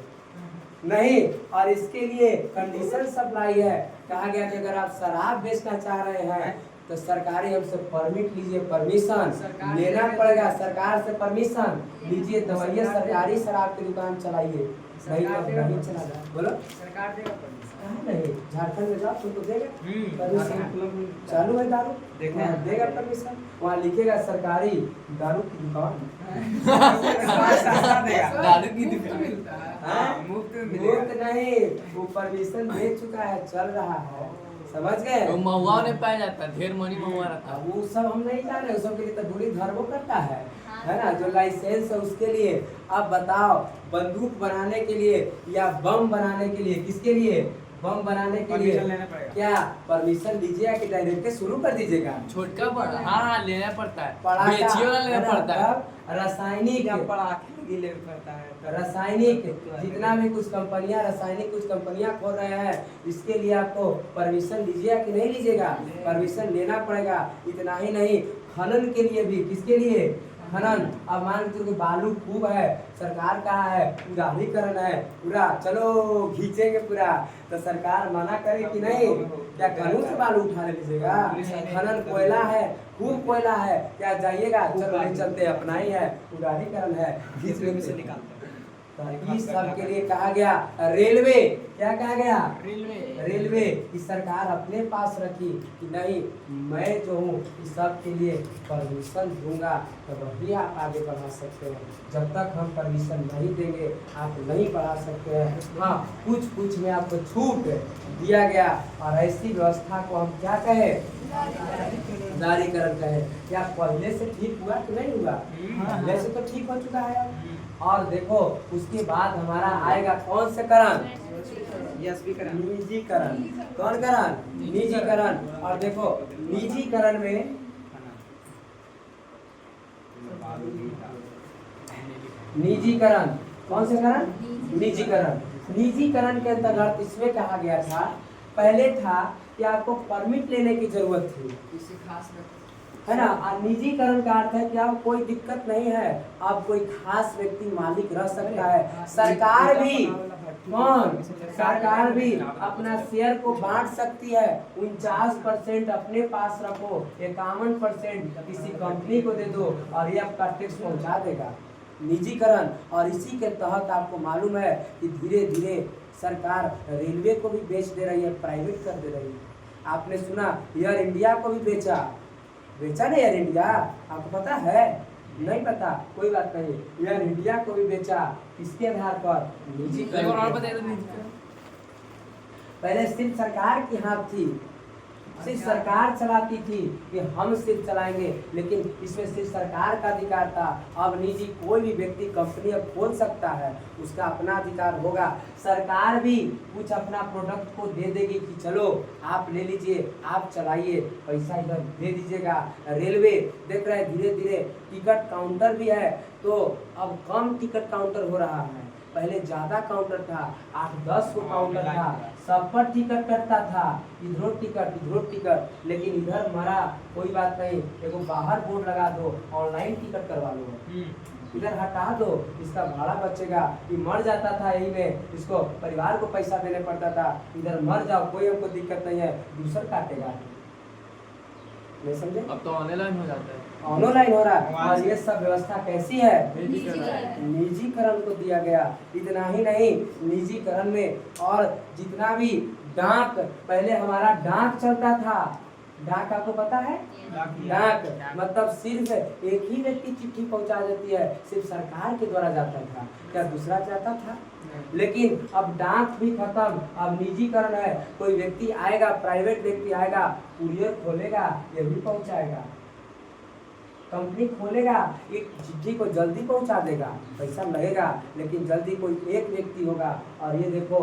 नहीं। और इसके लिए कंडीशन सप्लाई है, कहा गया कि अगर आप शराब बेचना चाह रहे हैं तो सरकारी हमसे परमिट लीजिए, परमिशन लेना पड़ेगा, सरकार से परमिशन लीजिए, दवाइए सरकारी शराब की दुकान चलाइए। नहीं तो नहीं चला जाए। बोलो सरकार देगा परमिशन? नहीं, झारखंड में जाओ तुमको देगा परमिशन। चालू है दारू देगा परमिशन, वहाँ लिखेगा सरकारी दारू की दुकान। दारू की दुकान मुफ्त नहीं, वो परमिशन दे चुका है, चल रहा है, समझ गए। तो महुआ ने पाया जाता, ढेर मनी महुआ रहता। अब वो सब हम नहीं जान रहे, सब के लिए तो दूरी धर्मो करता है ना, जो लाइसेंस है उसके लिए। अब बताओ बंदूक बनाने के लिए या बम बनाने के लिए, किसके लिए? बम बनाने के लिए क्या परमिशन लीजिएगा कि डायरेक्ट के शुरू कर दीजिएगा? छोटका पड़ा, हाँ लेना पड़ता है, पढ़ाका बेचियो वाला लेना पड़ता है। रासायनिक रासायनिक जितना भी कुछ कंपनियां रासायनिक कुछ कंपनियां खोल रहे हैं, इसके लिए आपको परमिशन लीजिएगा कि नहीं लीजिएगा? परमिशन लेना पड़ेगा। इतना ही नहीं, खनन के लिए भी, किसके लिए? खनन। अब मान लीजिए बालू खूब है, सरकार कहा है उदारीकरण है पूरा, चलो खींचेंगे पूरा, तो सरकार मना करे कि नहीं? क्या कानून से बालू उठा लीजिएगा? खनन कोयला है, खूब कोयला है, क्या जाइएगा? चलो नहीं चलते, अपना ही है, उदारीकरण है, खींच लेंगे से निकालते। तो इस सब के लिए कहा गया रेलवे, क्या कहा गया? रेलवे की सरकार अपने पास रखी कि नहीं, मैं जो हूँ इस सब के लिए परमिशन दूंगा, तो वही आप आगे बढ़ा सकते हैं। जब तक हम परमिशन नहीं देंगे आप नहीं बढ़ा सकते हैं। हाँ, कुछ में आपको छूट दिया गया, और ऐसी व्यवस्था को हम क्या कहें? उदारीकरण कहें। क्या पहले से ठीक हुआ कि नहीं हुआ? पहले से तो ठीक हो चुका है। और देखो उसके बाद हमारा आएगा कौन से करण? निजीकरण। कौन करण? निजीकरण। और देखो निजीकरण में निजीकरण कौन से करण? निजीकरण। निजीकरण के अंतर्गत इसमें कहा गया था, पहले था कि आपको परमिट लेने की जरूरत थी, है ना। और निजीकरण का अर्थ है कि आप कोई दिक्कत नहीं है, आप कोई खास व्यक्ति मालिक रह सकता है। सरकार भी, कौन? सरकार भी अपना शेयर को बांट सकती है। 49% अपने पास रखो, 51% किसी कंपनी को दे दो, और ये आपका टैक्स पहुंचा देगा। निजीकरण। और इसी के तहत आपको मालूम है कि धीरे धीरे सरकार रेलवे को भी बेच दे रही है, प्राइवेट कर दे रही है। आपने सुना एयर इंडिया को भी बेचा ना एयर इंडिया, आपको पता है? नहीं पता, कोई बात नहीं, एयर इंडिया को भी बेचा, किसके आधार पर? निजीकरण। पहले सिर्फ सरकार की हाथ थी, सिर्फ सरकार चलाती थी कि हम सिर्फ चलाएंगे, लेकिन इसमें सिर्फ सरकार का अधिकार था। अब निजी कोई भी व्यक्ति कंपनी अब खोल सकता है, उसका अपना अधिकार होगा। सरकार भी कुछ अपना प्रोडक्ट को दे देगी कि चलो आप ले लीजिए, आप चलाइए, पैसा इधर दे दीजिएगा। रेलवे देख रहे हैं धीरे धीरे टिकट काउंटर भी है, तो अब कम टिकट काउंटर हो रहा है। पहले ज्यादा काउंटर था, 8-10 को काउंटर था, सब पर टिकट कटता था, इधर टिकट, लेकिन इधर मरा, कोई बात नहीं, एगो बाहर बोर्ड लगा दो, ऑनलाइन टिकट करवा लो, इधर हटा दो, इसका भाड़ा बचेगा। ये मर जाता था यही में, इसको परिवार को पैसा देने पड़ता था, इधर मर जाओ, कोई हमको दिक्कत नहीं है, दूसरा काटेगा। नहीं समझे? अब तो ऑनलाइन हो जाता है, ऑनलाइन हो रहा है। और ये सब व्यवस्था कैसी है? निजीकरण को दिया गया। इतना ही नहीं, निजीकरण में और जितना भी डाक, पहले हमारा डाक चलता था, डाक आपको पता है? डाक मतलब सिर्फ एक ही व्यक्ति चिट्ठी पहुंचा देती है, सिर्फ सरकार के द्वारा जाता था, क्या दूसरा जाता था? लेकिन अब डाक भी खत्म, अब निजीकरण है। कोई व्यक्ति आएगा, प्राइवेट व्यक्ति आएगा, कुरियर खोलेगा, ये भी पहुंचाएगा, कंपनी खोलेगा, एक चिट्ठी को जल्दी पहुंचा देगा, पैसा लगेगा, लेकिन जल्दी कोई एक व्यक्ति होगा। और ये देखो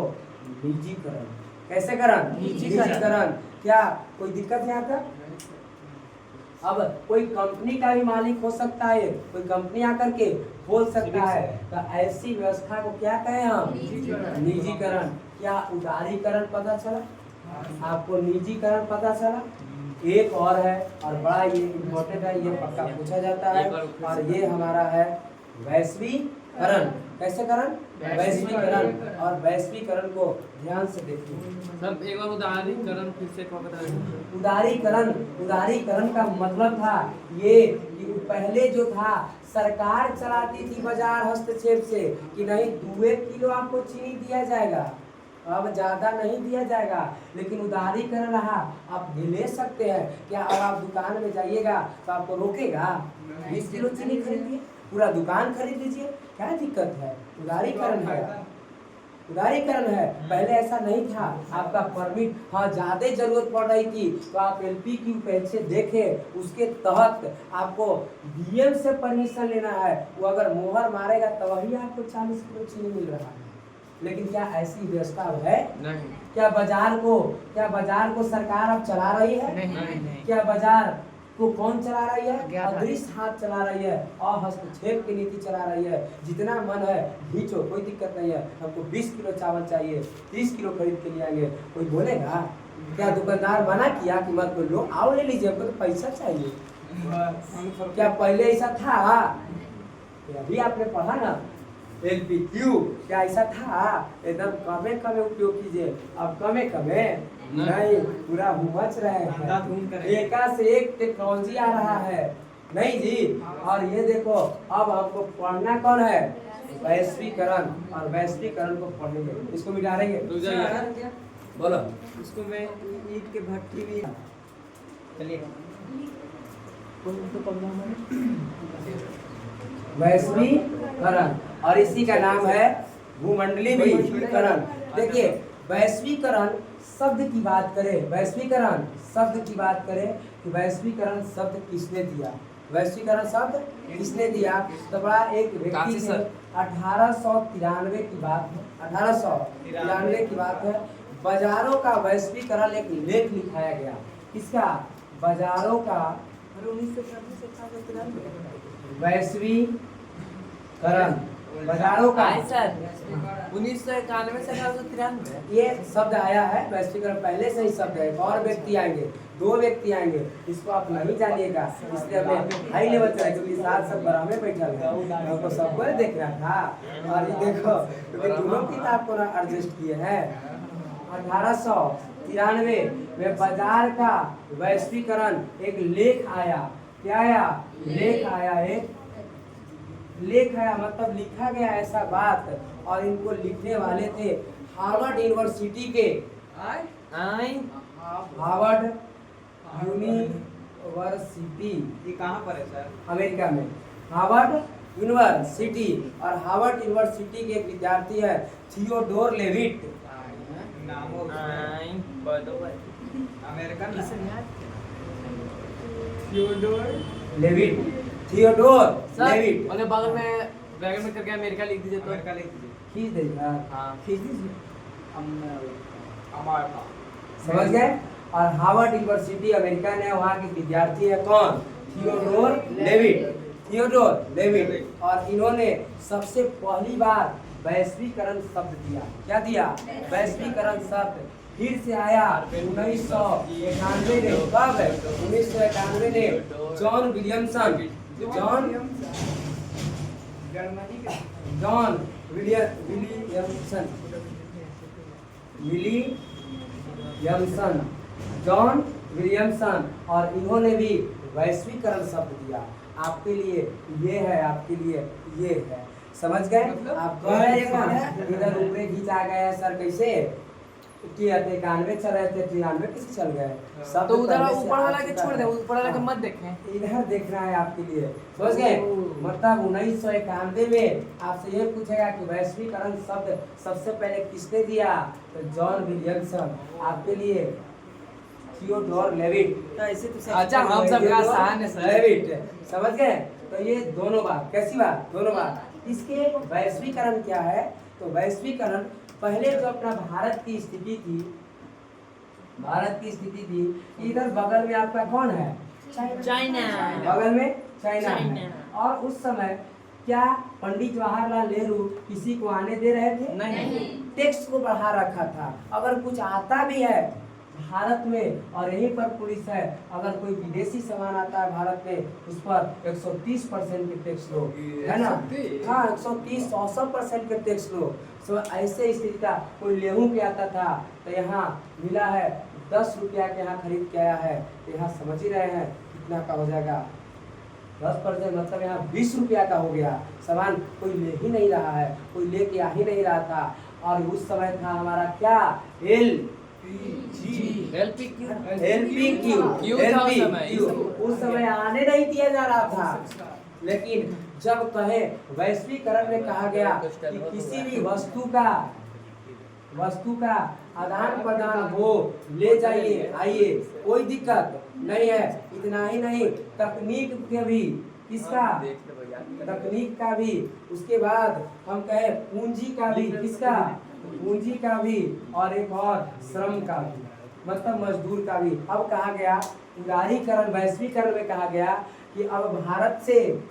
निजीकरण, कैसे करण? निजीकरण। क्या कोई दिक्कत यहाँ तक? अब कोई कंपनी का भी मालिक हो सकता है, कोई कंपनी आकर के खोल सकता है, तो ऐसी व्यवस्था को क्या कहें हम? निजीकरण। क्या उदारीकरण पता चला? आपको निजीकरण पता चला। एक और है और बड़ा ये इम्पोर्टेंट है, ये पक्का पूछा जाता है, और ये हमारा है वैश्वीकरण। कैसे करण? वैश्वीकरण। और वैश्वीकरण को ध्यान से देखिए। सब एक बार उदाहरणीकरण फिर से बता दीजिए। उदारीकरण, उदारीकरण का मतलब था ये कि पहले जो था सरकार चलाती थी बाजार हस्तक्षेप से कि नहीं 2 किलो आपको चीनी दिया जाएगा, अब ज्यादा नहीं दिया जाएगा। लेकिन उदारीकरण रहा, आप ले सकते हैं। क्या अब आप दुकान में जाइएगा तो आपको रोकेगा? 20 किलो चीनी खरीदिए, पूरा दुकान खरीद लीजिए, क्या दिक्कत है? उदारीकरण है, उदारीकरण है। पहले ऐसा नहीं था, आपका परमिट, हाँ ज्यादा जरूरत पड़ रही थी तो आप LPQ पैसे देखे, उसके तहत आपको DM से परमिशन लेना है। वो अगर मोहर मारेगा तभी आपको 40 किलो चीनी मिल रहा है। लेकिन क्या ऐसी व्यवस्था है? नहीं। क्या बाजार को सरकार अब चला रही है? नहीं। क्या बाजार को कौन चला रही है? क्या था? अदृश्य हाथ चला रही है और हस्तक्षेप की नीति चला रही है। जितना मन है खींचो, कोई दिक्कत नहीं है। हमको 20 किलो चावल चाहिए, 30 किलो खरीद के लिए आएंगे, कोई बोलेगा? क्या दुकानदार मना किया कि मत बोलो, आओ ले लीजिए, हमको तो पैसा चाहिए? क्या पहले ऐसा था? अभी आपने पढ़ा ना LPQ, क्या ऐसा था? एकदम कमे उपयोग कीजिए। अब कमे नहीं, पूरा घूमच रहे हैं, एका से एक टेक्नोलॉजी आ रहा है। नहीं जी। और ये देखो, अब हमको पढ़ना कौन है? वैश्वीकरण। और वैश्वीकरण को पढ़ेंगे, इसको मिटाएंगे। बोलो इसको मैं ईट के भट्टी भी चलिए। वैश्वीकरण, और इसी का नाम है भूमंडलीय विकरण। देखिए वैश्वीकरण शब्द की बात करें, वैश्वीकरण शब्द की बात करें कि वैश्वीकरण शब्द किसने दिया? वैश्वीकरण शब्द किसने दिया? तो बड़ा एक व्यक्ति ने 1893 की बात है, 1893 की बात है। बाजारों का वैश्वीकरण एक लेख लिखाया गया। किसका? बाजारों का 1993 वैश्वीकरण, बाजारों का। सर 1991 से 1893 ये शब्द आया है वैश्वीकरण, पहले से ही शब्द है। एक और व्यक्ति आएंगे, 2 व्यक्ति आएंगे, इसको आप नहीं जानिएगा, इसलिए हमें हाई लेवल चला, क्योंकि साथ सब बराबर में बैठल है, हमको सबको देखना था। और ये देखो, क्योंकि दोनों किताब को एडजस्ट किए हैं। 1893 में बाजार का वैश्वीकरण एक लेख आया। क्या आया? लेख आया, एक लेख आया, मतलब लिखा गया ऐसा बात। और इनको लिखने वाले थे हार्वर्ड यूनिवर्सिटी के, हार्वर्ड यूनिवर्सिटी। ये कहाँ पर है सर? अमेरिका में हार्वर्ड यूनिवर्सिटी। और हार्वर्ड यूनिवर्सिटी के विद्यार्थी है Theodore Levitt. American Levitt, Theodore Levitt. और बगल में ब्रैकेट में करके अमेरिका लिख दीजिए तो अमेरिका लिख दीजिए। खींच दे यार, हाँ खींच दीजिए, अमेरिका समझ गए। और हार्वर्ड यूनिवर्सिटी अमेरिका ने, वहाँ के विद्यार्थी है कौन? Theodore Levitt, Theodore Levitt. और इन्होंने सबसे पहली बार वैश्वीकरण शब्द दिया। क्या दिया? वैश्वीकरण शब्द फिर से आया 1991 में। कब? 1991 में John Williamson, John Williamson, John Williamson. और इन्होंने भी वैश्वीकरण शब्द दिया। आपके लिए ये है, आपके लिए ये है, समझ गए? आप इधर ऊपरे खींचा गया सर, कैसे कि 91 चल रहे थे, 93 कैसे चल गए? सब तो उधर पहले से ऊपर आ वाला के चुका छोड़ है। दे, ऊपर वाला के हाँ। मत देखें। इधर देखना है आपके लिए, समझ गए? मतलब 1991 में आपसे ये पूछेगा कि वैश्वीकरण शब्द सबसे पहले किसने दिया? तो जॉन विलियमसन। आपके लिए थियोडोर लेविट। तो ऐसे तो अच्छा, हम सबका आसान है सर। लेविट, समझ गए? तो ये दोनों बात, कैसी बात? दोनों बात। इसके वैश्वीकरण क्या है? तो वैश्वीकरण पहले जो अपना भारत की स्थिति थी, इधर बगल में आपका कौन है? चाइना। बगल में चाइना है। चाइना। और उस समय क्या पंडित जवाहरलाल नेहरू किसी को आने दे रहे थे? नहीं। टैक्स को बढ़ा रखा था। अगर कुछ आता भी है भारत में, और यहीं पर पुलिस है, अगर कोई विदेशी सामान आता है भारत में उस पर 130% के टैक्स लो, है ना? हाँ, 130-100% के टैक्स लो। तो ऐसे स्थिति का कोई लेहू के आता था तो यहाँ मिला है 10 रुपया के, यहाँ खरीद के आया है तो यहाँ समझ ही रहे हैं कितना का हो जाएगा, 10% मतलब यहाँ 20 रुपया का हो गया। सामान कोई ले ही नहीं रहा है, कोई लेके आ ही नहीं रहा था। और उस समय था हमारा क्या, उस समय आने नहीं दिया जा रहा था। लेकिन जब कहे वैश्वीकरण में कहा गया कि किसी भी वस्तु का आदान प्रदान हो, ले जाइए आइए, कोई दिक्कत नहीं है। इतना ही नहीं, तकनीक के भी, किसका, तकनीक का भी, उसके बाद हम कहे पूंजी का भी, किसका, पूंजी का भी, और एक और श्रम का भी, मतलब मजदूर का भी। अब कहा गया उदारीकरण, वैश्वीकरण में कहा गया कि अब भारत से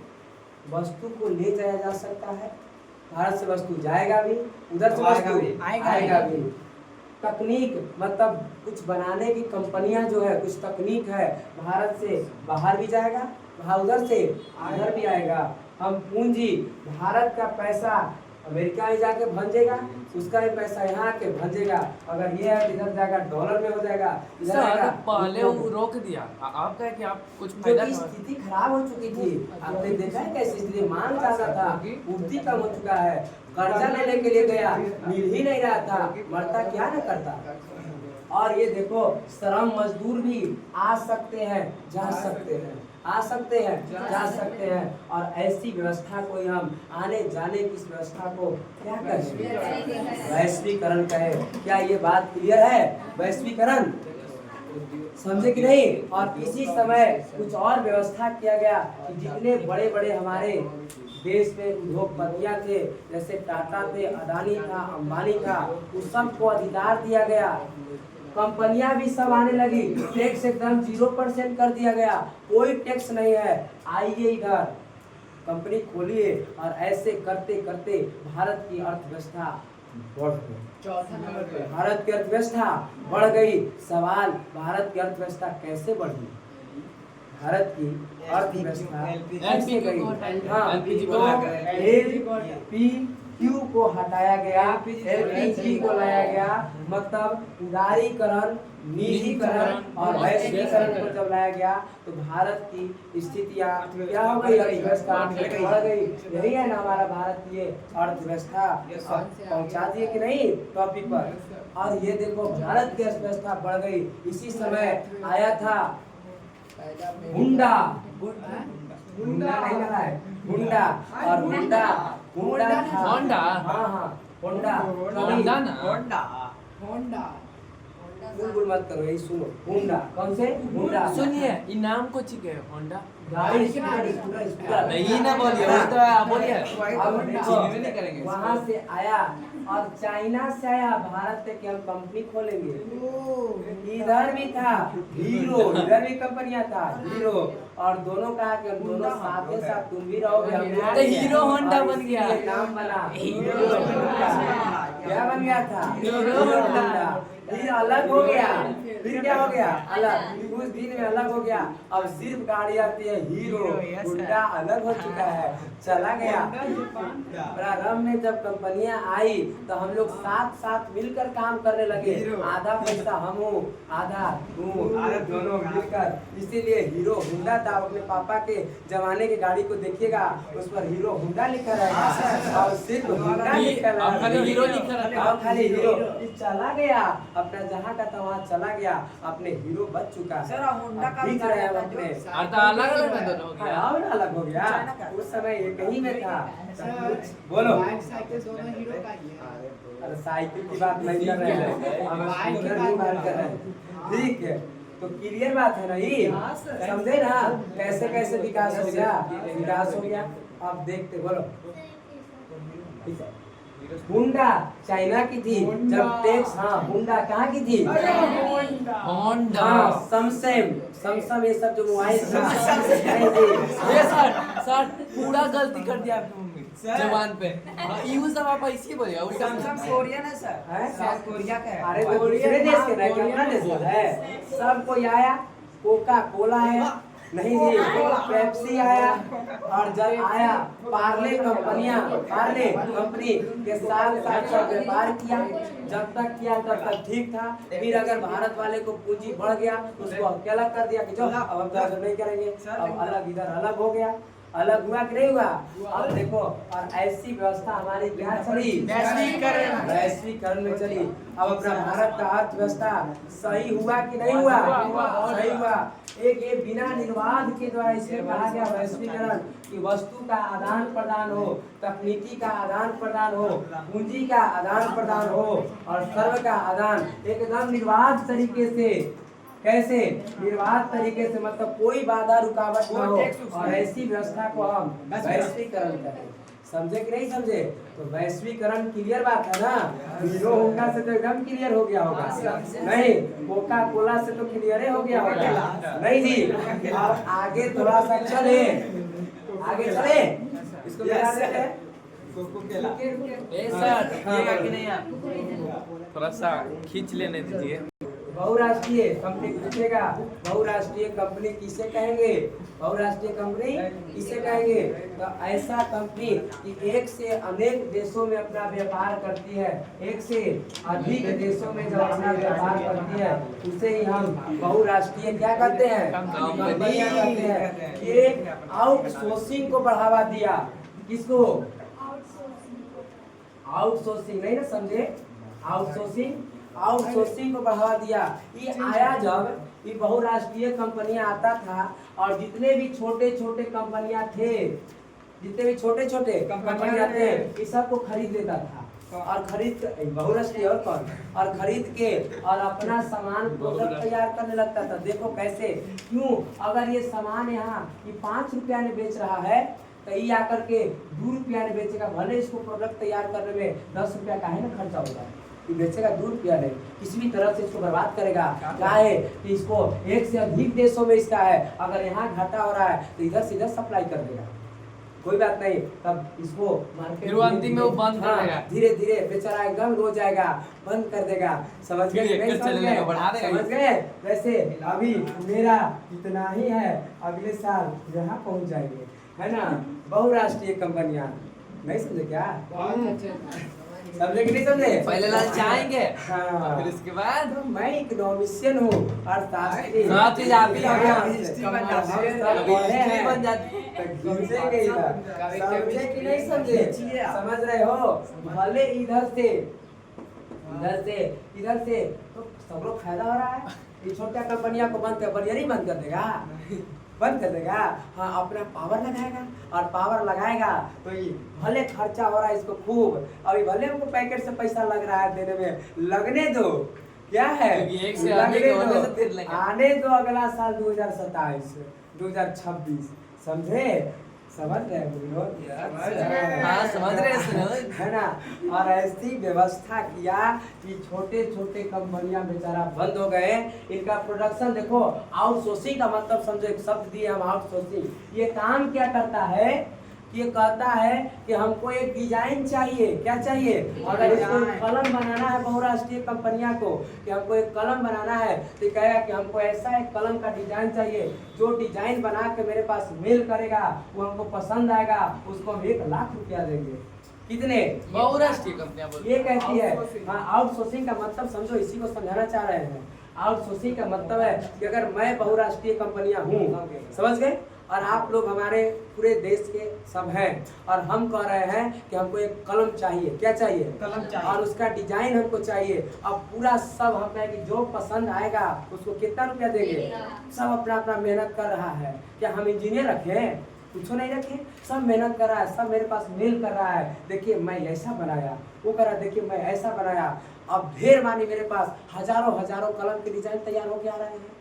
वस्तु को ले जाया जा सकता है, भारत से वस्तु जाएगा भी, उधर से वस्तु आएगा भी। तकनीक मतलब कुछ बनाने की कंपनियां जो है, कुछ तकनीक है, भारत से बाहर भी जाएगा, उधर से इधर भी आएगा। हम पूंजी, भारत का पैसा अमेरिका में जाके भंजेगा, उसका भी पैसा यहाँ आके भंजेगा। अगर ये है इधर जाएगा डॉलर में हो जाएगा, इधर आएगा। पहले वो रोक दिया, आप कहे कि आप कुछ क्योंकि स्थिति खराब हो चुकी थी। आपने देखा है कैसी स्थिति, मांग ज्यादा था, पूर्ति कम हो चुका है, कर्जा लेने के लिए गया, मिल ही नहीं रहा था, मरता क्या न करता। और ये देखो, श्रम मजदूर भी आ सकते हैं, जा सकते हैं, आ सकते हैं, जा सकते हैं। और ऐसी व्यवस्था को हम आने जाने की इस व्यवस्था को क्या कहें, वैश्वीकरण कहे। क्या ये बात क्लियर है? वैश्वीकरण समझे कि नहीं? और इसी समय कुछ और व्यवस्था किया गया कि जितने बड़े बड़े हमारे देश में उद्योगपतियां थे, जैसे टाटा थे, अदानी था, अंबानी था, उस सबको अधिकार दिया गया। कंपनियां भी सब आने लगी, टैक्स एकदम 0% कर दिया गया, कोई टैक्स नहीं है, आइए इधर कंपनी खोलिए। और ऐसे करते करते भारत की अर्थव्यवस्था बढ़ गई, भारत की अर्थव्यवस्था बढ़ गई। सवाल, भारत की अर्थव्यवस्था कैसे बढ़ी? भारत की अर्थव्यवस्था कैसे गई? हाँ, LPQ को हटाया गया, LPG को लाया गया, मतलब उदारीकरण, निजीकरण और वैश्वीकरण को जब लाया गया तो भारत की स्थितियाँ क्या हो गई? अर्थव्यवस्था बढ़ गई। यही है ना हमारा भारत की अर्थव्यवस्था। पहुँचा दिए कि नहीं टॉपिक पर? और ये देखो, भारत की अर्थव्यवस्था बढ़ गई। इसी समय आया था हुंडा, हुंडा नहीं लगा है, हुंडा। और हुंडा था, होंडा, हाँ होंडा, होंडा बुलबुल मत करो, यही सुनो। हुंडा, कौन से? हुंडा। सुनिए, इनाम को चिके होंडा गाड़ी नहीं ना बोलिए, वो तो आप बोलिए, अब देखो, नहीं करेंगे। वहाँ से आया और चाइना से आया भारत से कि हम कंपनी खोलेंगे। इधर भी था हीरो, इधर भी कंपनियां था हीरो, और दोनों कहा कि हम दोनों साथ के साथ, तुम भी रहोगे हम भी तो हीरो होंडा बन गया, नाम बना हीरो होंडा। क्या बन गया था? Hero Honda. फिर अलग हो गया, फिर क्या हो गया? अलग, कुछ दिन में अलग हो गया। अब सिर्फ गाड़ी आती है हीरो, होंडा अलग हो चुका है, चला गया। प्रारंभ में जब कंपनियां आई तो हम लोग साथ साथ मिलकर काम करने लगे, आधा पैसा हम हूँ, आधा तू, दोनों मिलकर। इसीलिए हीरो होंडा था। अपने पापा के जमाने की गाड़ी को देखिएगा, उस पर हीरो होंडा लिखा रहेगा और सिर्फ होंडा लिखा रहेगा, खाली हीरो लिखा रहेगा, और खाली हीरो। चला गया, अपना जहाँ का था वहाँ चला गया, अपने हीरो बच चुका है। सर, होंडा का दिख रहे हैं अपने, अलग अलग में दोनों हो गया। और अलग हो गया। उस समय एक ही में था। बोलो, साइकिल दोनों हीरो का ही है। अरे साइकिल की बात नहीं कर रहे हैं, हम स्कूटर की बात कर रहे हैं। ठीक है, तो क्लियर बात है ना ये? समझे ना कैसे कैसे विकास हो गया? विकास हो गया। अब देखते, बोलो। हुंडा चाइना की थी जब टैक्स, हाँ हुंडा कहाँ की थी? होंडा, सैमसंग ये सब जो मोबाइल ये सर पूरा गलती कर दिया आपकी मम्मी। जबान पे यूं सब आप ऐसे बोलिए उल्टा सैमसंग कोरियन है सर। है? साउथ कोरिया का है। अरे वो दूसरे देश के नहीं, अपना देश का है। सब कोई आया, कोका कोला है, नहीं जी, पेप्सी आया, और जब आया पार्ले कंपनी के साथ साथ सब व्यापार किया। जब तक किया तब तक ठीक था। फिर अगर भारत वाले को पूंजी बढ़ गया तो उसको अलग कर दिया कि जो अब हम तो नहीं करेंगे, अब अलग इधर अलग हो गया। अलग हुआ कि नहीं हुआ? अब देखो, और ऐसी व्यवस्था हमारी क्या चली? वैश्वीकरण में चली। अब अपना भारत का अर्थव्यवस्था सही हुआ कि नहीं हुआ? सही हुआ। एक ये बिना निर्वाध के द्वारा इसे कहा गया वैश्वीकरण कि वस्तु का आदान प्रदान हो, तकनीकी का आदान प्रदान हो, पूंजी का आदान प्रदान हो, और सर्व का आदान एकदम निर्वाध तरीके से। कैसे? निर्वाध तरीके से, मतलब कोई बाधा रुकावट न हो, और ऐसी व्यवस्था को हम वैश्वीकरण करें। समझे कि नहीं समझे? तो वैश्वीकरण क्लियर बात है ना? हीरो होंडा से तो एकदम क्लियर हो गया होगा, नहीं? कोका कोला से तो क्लियर हो गया होगा, नहीं जी? अब आगे थोड़ा सा चले, इसको बता देते हैं। थोड़ा सा खींच लेने दीजिए। बहुराष्ट्रीय कंपनी पूछेगा, बहुराष्ट्रीय कंपनी किसे कहेंगे? बहुराष्ट्रीय कंपनी किसे कहेंगे? तो ऐसा कंपनी कि एक से अनेक देशों में अपना व्यापार करती है, एक से अधिक देशों में जब अपना व्यापार करती है, उसे ही हम बहुराष्ट्रीय क्या कहते हैं? कंपनियां कहते हैं। ये आउटसोर्सिंग को बढ़ावा दिया। किसको? आउटसोर्सिंग, नहीं ना समझे? आउटसोर्सिंग को बढ़ावा दिया। ये आया जब ये बहुराष्ट्रीय कंपनियां आता था, और जितने भी छोटे छोटे कंपनियां थे, जितने भी छोटे छोटे कंपनियां थे, ये सबको खरीद लेता था, और खरीद बहुराष्ट्रीय और कौन, और खरीद के और अपना सामान प्रोडक्ट तैयार करने लगता था। देखो कैसे, क्यों? अगर ये सामान यहाँ ये 5 रुपया में बेच रहा है, तो ये आकर के 2 रुपया में बेचेगा। भले इसको प्रोडक्ट तैयार करने में 10 रुपया का है ना खर्चा होगा, ये बेचेगा 2 रुपया नहीं, किसी भी तरह से इसको बर्बाद करेगा। क्या है कि इसको एक से अधिक देशों में इसका है, अगर यहाँ घाटा हो रहा है तो इधर से इधर सप्लाई कर देगा, कोई बात नहीं। तब इसको फिर अंतिम में वो बंद कर देगा, धीरे धीरे बेचारा एकदम रो जाएगा, बंद कर देगा। समझ गए? समझ गए? वैसे अभी मेरा इतना ही है, अगले साल यहाँ पहुँच जाएंगे, है ना? बहुराष्ट्रीय कंपनियां, नहीं समझे क्या? समझे कि नहीं समझे? पहले लंच आएंगे, हाँ। फिर इसके बाद तो मैं इकोनॉमिशियन हूँ, अर्थशास्त्री। सब चीज आप ही हो गया। बन जाती। समझे कि नहीं समझे? समझ रहे हो? भले इधर से तो सब लोग फायदा हो रहा है। ये छोटा कंपनियां को बंद कर देगा, बंद कर देगा। हाँ, अपना पावर लगाएगा, और पावर लगाएगा तो ये भले खर्चा हो रहा है इसको खूब, अभी भले हमको पैकेट से पैसा लग रहा है देने में, लगने दो। क्या है? एक से लगने दो, आने दो अगला साल 2027 2026। समझे? समझ रहे हाँ, समझ रहे हैं, है ना? और ऐसी व्यवस्था किया कि छोटे छोटे कंपनियां बेचारा बंद हो गए। इनका प्रोडक्शन देखो, आउटसोर्सिंग का मतलब समझो, एक शब्द दिए हम आउटसोर्सिंग। ये काम क्या करता है? ये कहता है कि हमको एक डिजाइन चाहिए। क्या चाहिए? अगर इसको कलम बनाना है बहुराष्ट्रीय कंपनियां को, कि हमको एक कलम बनाना है, तो कहेगा कि हमको ऐसा एक कलम का डिजाइन चाहिए, जो डिजाइन बना के मेरे पास मेल करेगा, वो हमको पसंद आएगा, उसको हम 1 लाख रुपया देंगे। कितने? बहुराष्ट्रीय कंपनियां बोलते ये कहती है। हाँ, आउटसोर्सिंग का मतलब समझो, इसी को समझाना चाह रहे हैं। आउटसोर्सिंग का मतलब है कि अगर मैं बहुराष्ट्रीय कंपनियां हूँ, समझ गए, और आप लोग हमारे पूरे देश के सब हैं, और हम कह रहे हैं कि हमको एक कलम चाहिए। क्या चाहिए? कलम चाहिए, और उसका डिजाइन हमको चाहिए। अब पूरा सब हमें कि जो पसंद आएगा उसको कितना रुपया देंगे? सब अपना अपना मेहनत कर रहा है। क्या हम इंजीनियर रखें? कुछ नहीं रखे, सब मेहनत कर रहा है, सब मेरे पास मेल कर रहा है। देखिए मैं ऐसा बनाया, वो कर रहा है, देखिए मैं ऐसा बनाया। अब ढेर मानी मेरे पास हजारों कलम के डिजाइन तैयार होके आ रहे हैं।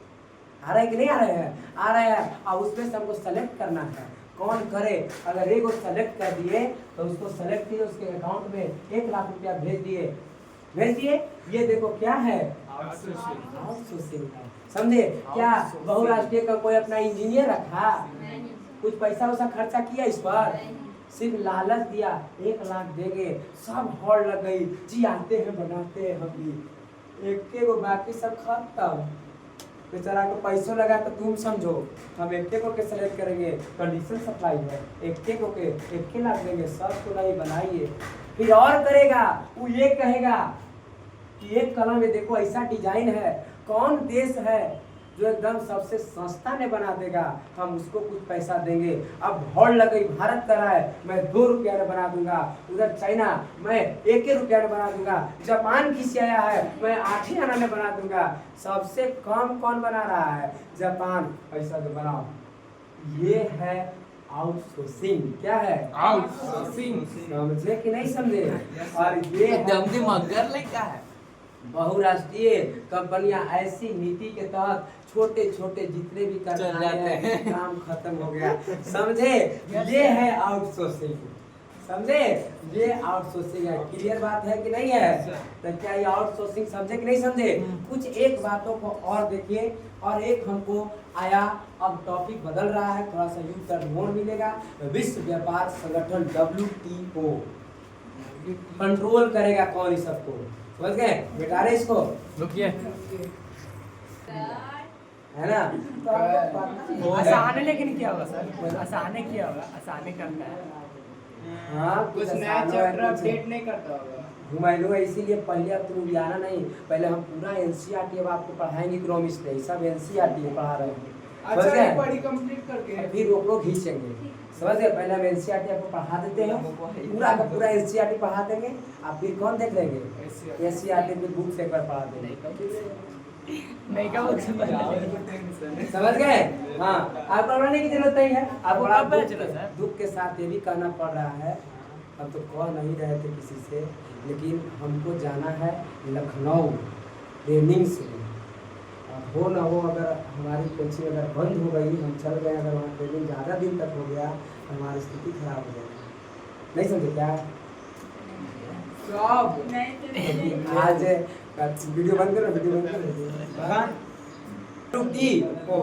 आ रहे कि नहीं आ रहे हैं? आ रहे हैं। अब उसमें से हमको सेलेक्ट करना है, कौन करे। अगर एक को सेलेक्ट कर दिए तो उसको सेलेक्ट किए, उसके अकाउंट में 1 लाख रुपया भेज दिए। ये देखो क्या है? आउटसोर्सिंग है। समझे? क्या बहुराष्ट्रीय का कोई अपना इंजीनियर रखा? कुछ पैसा खर्चा किया इस पर? सिर्फ लालच दिया 1 लाख देंगे, सब हॉल लग गई, जी आते हैं बनाते हैं हम भी, एक को बाकी सब खत्म। बेचारा को पैसों लगा तो तुम समझो, हम एक को के सेलेक्ट करेंगे, कंडीशन सप्लाई है, एक को के 1 लाख देंगे, सब को नहीं बनाइए। फिर और करेगा, वो ये कहेगा कि एक कलम में देखो ऐसा डिजाइन है, कौन देश है जो एकदम सबसे सस्ता में बना देगा, हम उसको कुछ पैसा देंगे। अब हॉल लग गई, भारत कर रहा है, मैं 2 रुपया में बना दूंगा, उधर चाइना मैं 1 रुपया में बना दूंगा, जापान किसी आया है मैं 8 आना में बना दूंगा। सबसे कम कौन बना रहा है? जापान। पैसा तो बनाओ। ये है आउटसोर्सिंग। क्या है? आउटसोर्सिंग। समझे कि नहीं समझे? और ये है मगर लेका है बहुराष्ट्रीय कंपनियां ऐसी नीति के तहत छोटे छोटे जितने भी कारखाने हैं काम खत्म हो गया। समझे? ये है आउटसोर्सिंग। समझे? ये आउटसोर्सिंग है। क्लियर बात है कि नहीं है? तो क्या ये आउटसोर्सिंग समझे कि नहीं समझे? कुछ एक बातों को और देखिए। और एक हमको आया, अब टॉपिक बदल रहा है, थोड़ा सा यू टर्न मोड़ मिलेगा। विश्व व्यापार संगठन WTO कंट्रोल करेगा कौन इस सबको? समझ गए? बेटा रहे इसको रुकिए, है ना? तो आसान है, लेकिन क्या होगा सर? आसान है, क्या होगा? आसान है करता है। हाँ, कुछ नया चैप्टर अपडेट नहीं करता होगा। घुमाइलूंगा, इसीलिए पहले अब तुम उड़ियाना नहीं, पहले हम पूरा NCERT अब आपको पढ़ाएंगे, इकोनॉमिक्स नहीं, सब NCERT में पढ़ा रहे हैं। समझ अच्छा, गए? ये पढ़ी कंप्लीट करके फिर रोको खींचेंगे। समझ गए? पहले हम NCERT आपको पढ़ा देते हैं, पूरा का पूरा NCERT पढ़ा देंगे, आप फिर कौन देख लेंगे? NCERT की बुक से एक बार पढ़ा देंगे। नहीं का वो समझ गए? हाँ, आपको पढ़ाने की जरूरत नहीं है। आप वो बड़ा कब पता चला सर? दुख के साथ ये भी करना पड़ रहा है, हम तो कह नहीं रहे थे किसी से, लेकिन हमको जाना है लखनऊ ट्रेनिंग से। अब हो ना हो, अगर हमारी कोचिंग अगर बंद हो गई, हम चल गए, अगर वहाँ ट्रेनिंग ज़्यादा दिन तक हो गया, हमारी स्थिति खराब हो जाएगी। नहीं समझे क्या? आज वीडियो बंद करो, वीडियो बंद करो। WTO,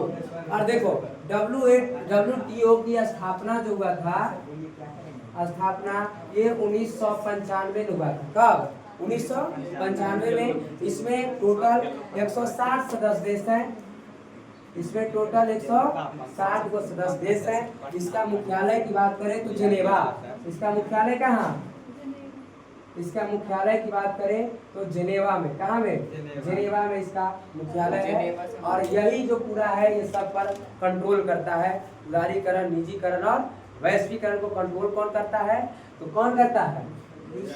और देखो WTO की स्थापना जो हुआ था, स्थापना ये 1995 में हुआ था। कब? 1995 में। इसमें टोटल 160 सदस्य देश हैं। इसमें टोटल 160 को सदस्य देश हैं। इसका मुख्यालय की बात करें तो जेनेवा। इसका मुख्यालय कहाँ? इसका मुख्यालय की बात करें तो जेनेवा में। कहाँ में? जेनेवा में इसका मुख्यालय है। और यही जो पूरा है ये सब पर कंट्रोल करता है। उदारीकरण, निजीकरण और वैश्वीकरण को कंट्रोल कौन करता है? तो कौन करता है?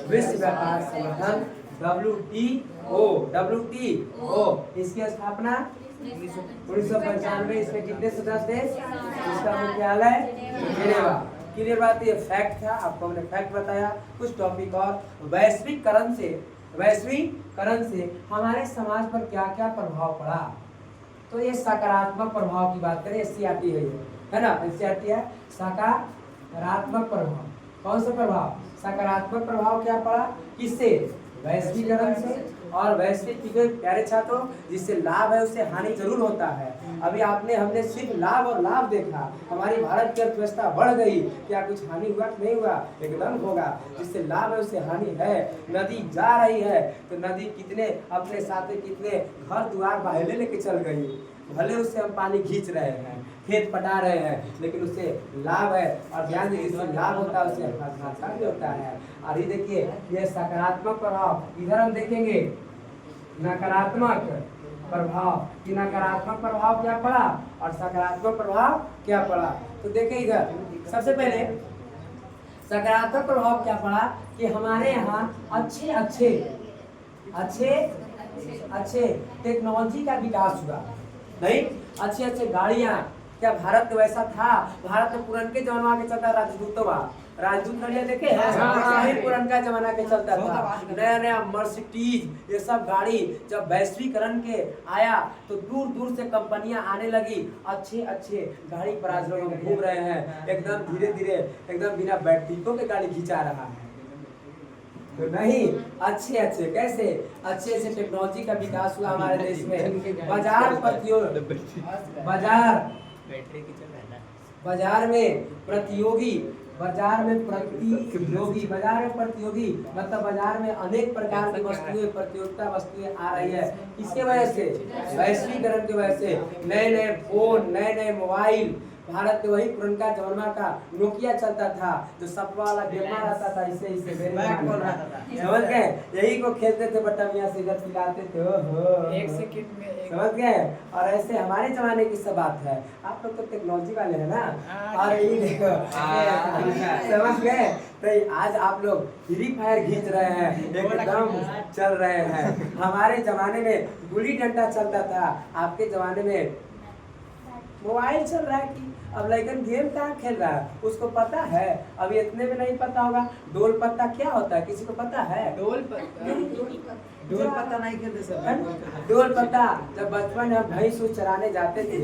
विश्व व्यापार संगठन WTO। इसकी स्थापना 1995। इसमें कितने सदस्य देश? इसका मुख्यालय जेनेवा। क्लियर बात? ये फैक्ट था, आपको हमने फैक्ट बताया। कुछ टॉपिक और वैश्वीकरण से हमारे समाज पर क्या क्या प्रभाव पड़ा। तो ये सकारात्मक प्रभाव की बात करें, NCERT है ना? NCERT है सकारात्मक प्रभाव। कौन सा प्रभाव? सकारात्मक प्रभाव क्या पड़ा? किससे? वैश्वीकरण से। और वैश्विक प्यारे छात्रों, जिससे लाभ है उससे हानि जरूर होता है। अभी हमने सिर्फ लाभ और लाभ देखा। हमारी भारत की अर्थव्यवस्था बढ़ गई, क्या कुछ हानि हुआ कि नहीं हुआ? एकदम होगा। जिससे लाभ है उससे हानि है। नदी जा रही है तो नदी कितने अपने साथ कितने घर द्वार बहेले लेके चल गई। भले उससे हम पानी खींच रहे हैं, खेत पटा रहे हैं, लेकिन उससे लाभ है। और ध्यान दीजिए, इससे लाभ होता है उससे घाटा भी होता है। और ये देखिए, ये सकारात्मक प्रभाव। इधर हम देखेंगे नकारात्मक प्रभाव कि नकारात्मक प्रभाव क्या पड़ा और सकारात्मक प्रभाव क्या पड़ा। तो देखें इधर, सबसे पहले सकारात्मक प्रभाव क्या पड़ा कि हमारे यहाँ अच्छे टेक्नोलॉजी का विकास हुआ। नहीं, अच्छे गाड़ियाँ। क्या भारत वैसा था? भारत में पुरनके जमाना के चलता राजदूत गाड़ियाँ देखे हैं? पुरनका जमाना के चलता था। नया मर्सिडीज, ये सब गाड़ी जब वैश्वीकरण के आया तो दूर दूर से कंपनियां आने लगी। अच्छे गाड़ी पर आज लोग घूम रहे हैं, एकदम धीरे धीरे, एकदम बिना बैटरीकों के गाड़ी खिंचा रहा है। तो नहीं, अच्छे कैसे अच्छे टेक्नोलॉजी का विकास हुआ हमारे देश में। बाजार में प्रतियोगी बाजार में प्रतियोगी, बाजार में प्रतियोगी मतलब बाजार में अनेक प्रकार की वस्तुएं, प्रतियोगिता वस्तुएं आ रही है। किसके वजह से? वैश्वीकरण की वजह से। नए नए फोन, नए नए मोबाइल, भारत में वही पुरनका जमाना का नोकिया चलता था जो सब वाला गेमा रहता था, इसे समझ गए? यही को खेलते थे बटमिया से, इधर खिलाते थे। एक सेकंड में समझ गए? और ऐसे हमारे जमाने की सब बात है। आप लोग तो टेक्नोलॉजी वाले हैं ना। और ये देखो समझ गए? तो आज आप लोग फ्री फायर खींच रहे हैं, एकदम चल रहे हैं। हमारे जमाने में गुल्ली डंडा चलता था, आपके जमाने में मोबाइल चल रहा है। कि अब लड़कन गेम कहाँ खेल रहा है, उसको पता है? अभी इतने में नहीं पता होगा डोल पत्ता क्या होता है, किसी को पता है? डोल पत्ता नहीं खेलते सब। डोल पत्ता जब बचपन में हम भैंस चराने जाते थे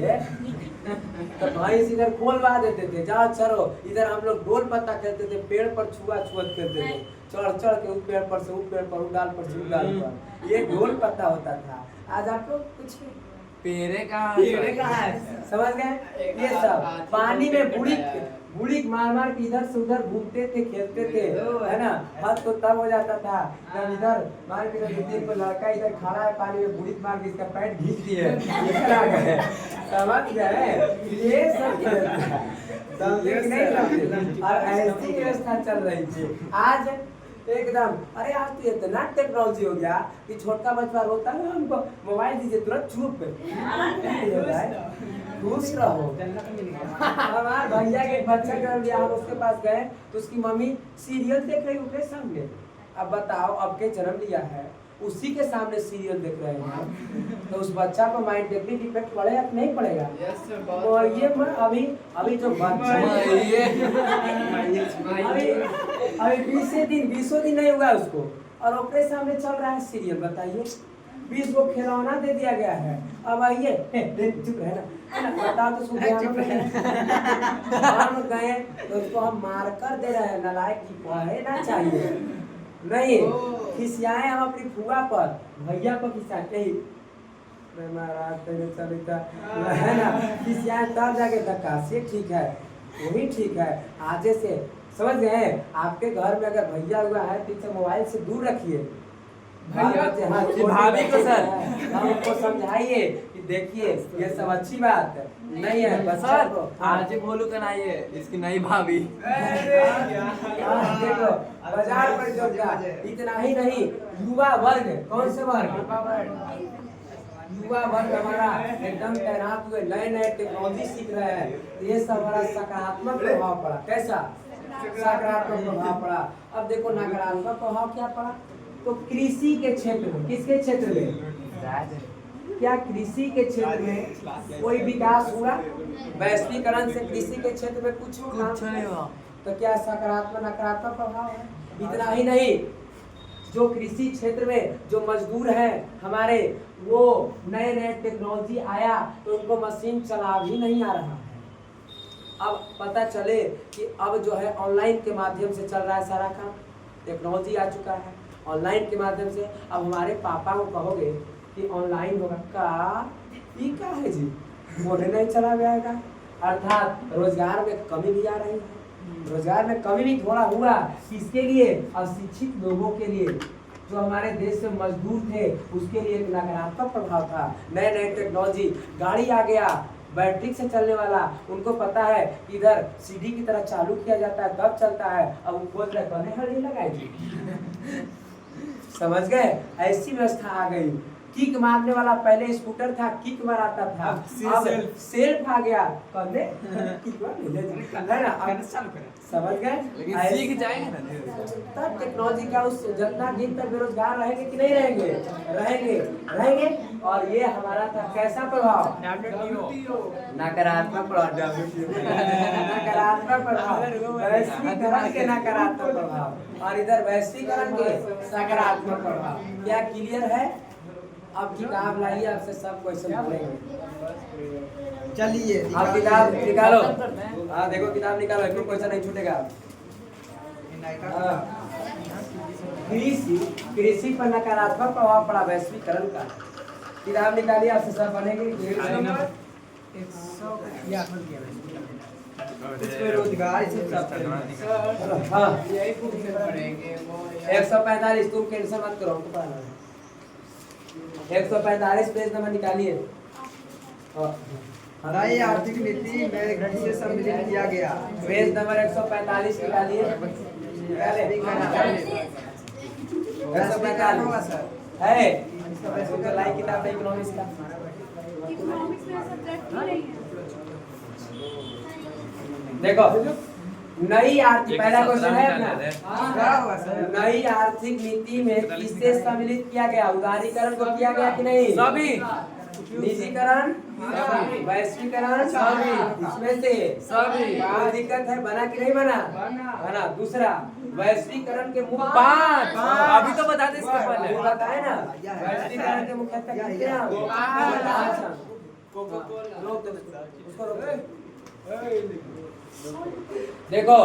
तो भैंस इधर खोलवा देते थे, जाओ चलो। इधर हम लोग डोल पत्ता खेलते थे, पेड़ पर छुआछूत खेलते थे, चढ़ चढ़ के उस पेड़ पर से उस पेड़ पर, उस डाल पर से उस डाल पर। ये डोल पत्ता होता था। आज आप लोग कुछ पेड़े का है, समझ गए? ये सब पानी में बुड़ी मार मार के इधर से उधर घूमते थे, खेलते थे, है ना? हाथ तो तब हो जाता था जब इधर मान के दिन को लड़का इधर खड़ा है, पानी में बुड़ी मार के इसका पैंट खींच दिए, समझ गए? ये सब समझे कि नहीं समझे? और ऐसी व्यवस्था चल रही थी। आज एकदम, अरे आज तो इतना टेक्नोलॉजी हो गया कि छोटा बच्चा रोता है, हमको मोबाइल दीजिए, तुरंत चुप खुश रहो। हमारे भैया के बच्चा कर दिया, हम उसके पास गए तो उसकी मम्मी सीरियल देख रही उसके सामने। अब बताओ, अब के जन्म लिया है, उसी के सामने सीरियल देख रहे हैं, तो उस बच्चा को माइंड डेफिनेट इफेक्ट पड़ेगा कि नहीं पड़ेगा? तो ये अभी जो बच्चा अभी 20 दिन नहीं हुआ उसको, और अपने सामने चल रहा है सीरियल। बताइए, 20 को खिलौना दे दिया गया है। अब आइए, चुप रहे ना, बताओ तो हम गए तो उसको हम मार कर दे रहे हैं, नालायक की पढ़ना चाहिए नहीं। खिसियाए हम अपनी फुआ पर, भैया पर खिसियाए, यही महाराज तेरे चलिता है ना, खिसियाए तब जाके धक्का से ठीक है, वही ठीक है। आजे से समझ गए? आपके घर में अगर भैया हुआ है तो इसे मोबाइल से दूर रखिए। भाभी को सर हम उनको समझाइए कि देखिए ये सब अच्छी बात नहीं है। बच्चा को आज बोलू कनाइए इसकी नई भाभी। देखो बाजार पर जो इतना ही नहीं, युवा वर्ग, कौन से वर्ग? युवा वर्ग हमारा एकदम तैनात हुए, नए नए टेक्नोलॉजी सीख रहे हैं। ये सब हमारा सकारात्मक प्रभाव पड़ा। कैसा सकारात्मक प्रभाव पड़ा? अब देखो नकारात्मक प्रभाव क्या पड़ा? तो कृषि के क्षेत्र में, किसके क्षेत्र में? क्या कृषि के क्षेत्र में कोई विकास हुआ? वैश्वीकरण से कृषि के क्षेत्र में कुछ नहीं हुआ। तो क्या सकारात्मक नकारात्मक प्रभाव है? इतना ही नहीं, जो कृषि क्षेत्र में जो मजदूर हैं हमारे, वो नए नए टेक्नोलॉजी आया तो उनको मशीन चला भी नहीं आ रहा है। अब पता चले कि अब जो है ऑनलाइन के माध्यम से चल रहा है सारा काम, टेक्नोलॉजी आ चुका है ऑनलाइन के माध्यम से। अब हमारे पापा को कहोगे कि ऑनलाइन होगा का, ये क्या है जी, मोने नहीं चला जाएगा। अर्थात रोजगार में कमी भी आ रही है। रोजगार में कमी भी थोड़ा हुआ, किसके लिए? अशिक्षित लोगों के लिए, जो हमारे देश में मजदूर थे उसके लिए एक नकारात्मक प्रभाव था। नए नए टेक्नोलॉजी, गाड़ी आ गया बैटरी से चलने वाला, उनको पता है कि इधर सीडी की तरह चालू किया जाता है तब चलता है। अब वो खोज रहे कौन हल्दी लगाएगी। समझ गए? ऐसी व्यवस्था आ गई। किक मारने वाला पहले स्कूटर था, किक मारता था, अब सेल्फ आ गया। कहने किक है ना, समझ गए? सीख जाएंगे ना तब टेक्नोलॉजी का उस जितना दिन तक बेरोजगार रहेंगे कि नहीं रहेंगे? रहेंगे। और ये हमारा था कैसा प्रभाव? नकारात्मक प्रभाव। नकारात्मक प्रभाव, वैश्वीकरण के नकारात्मक प्रभाव, और इधर वैश्वीकरण के सकारात्मक प्रभाव। क्या क्लियर है? अब किताब लाइए, आपसे सब क्वेश्चन पूछेंगे। चलिए आप किताब निकालो। हाँ देखो किताब निकालो, एक क्वेश्चन नहीं छूटेगा। कृषि पर नकारात्मक प्रभाव पड़ा वैश्वीकरण का। किताब निकालिए, आपसे सब बनेंगे। रोजगार हाँ यही पूछने पड़ेंगे वो 145 तुम टेंशन मत करो हमको पढ़ना है 145 पेज नंबर निकालिए नई आर्थिक नीति में किसे सम्मिलित किया गया? पेज नंबर 145 निकालिए वैसे भी क्या होगा सर? है उसका लाइक किताब है इकोनॉमिक्स का इकोनॉमिक्स में सब्जेक्ट ही नहीं है। देखो नई आर्थिक पहला क्वेश्चन है अपना क्या होगा सर? नई आर्थिक नीति में किससे सम्मिलित किया गया उदारीकरण को किया गया कि नहीं सभी निजीकरण वैश्वीकरण इसमें से सभी कोई दिक्कत है बना कि नहीं बना बना दूसरा वैश्वीकरण के मुख्य 5 अभी तो बता दे इसके पहले वो बताए ना वैश्वीकरण के मुख्य कितने हैं रोक दो उसको रोक दो। देखो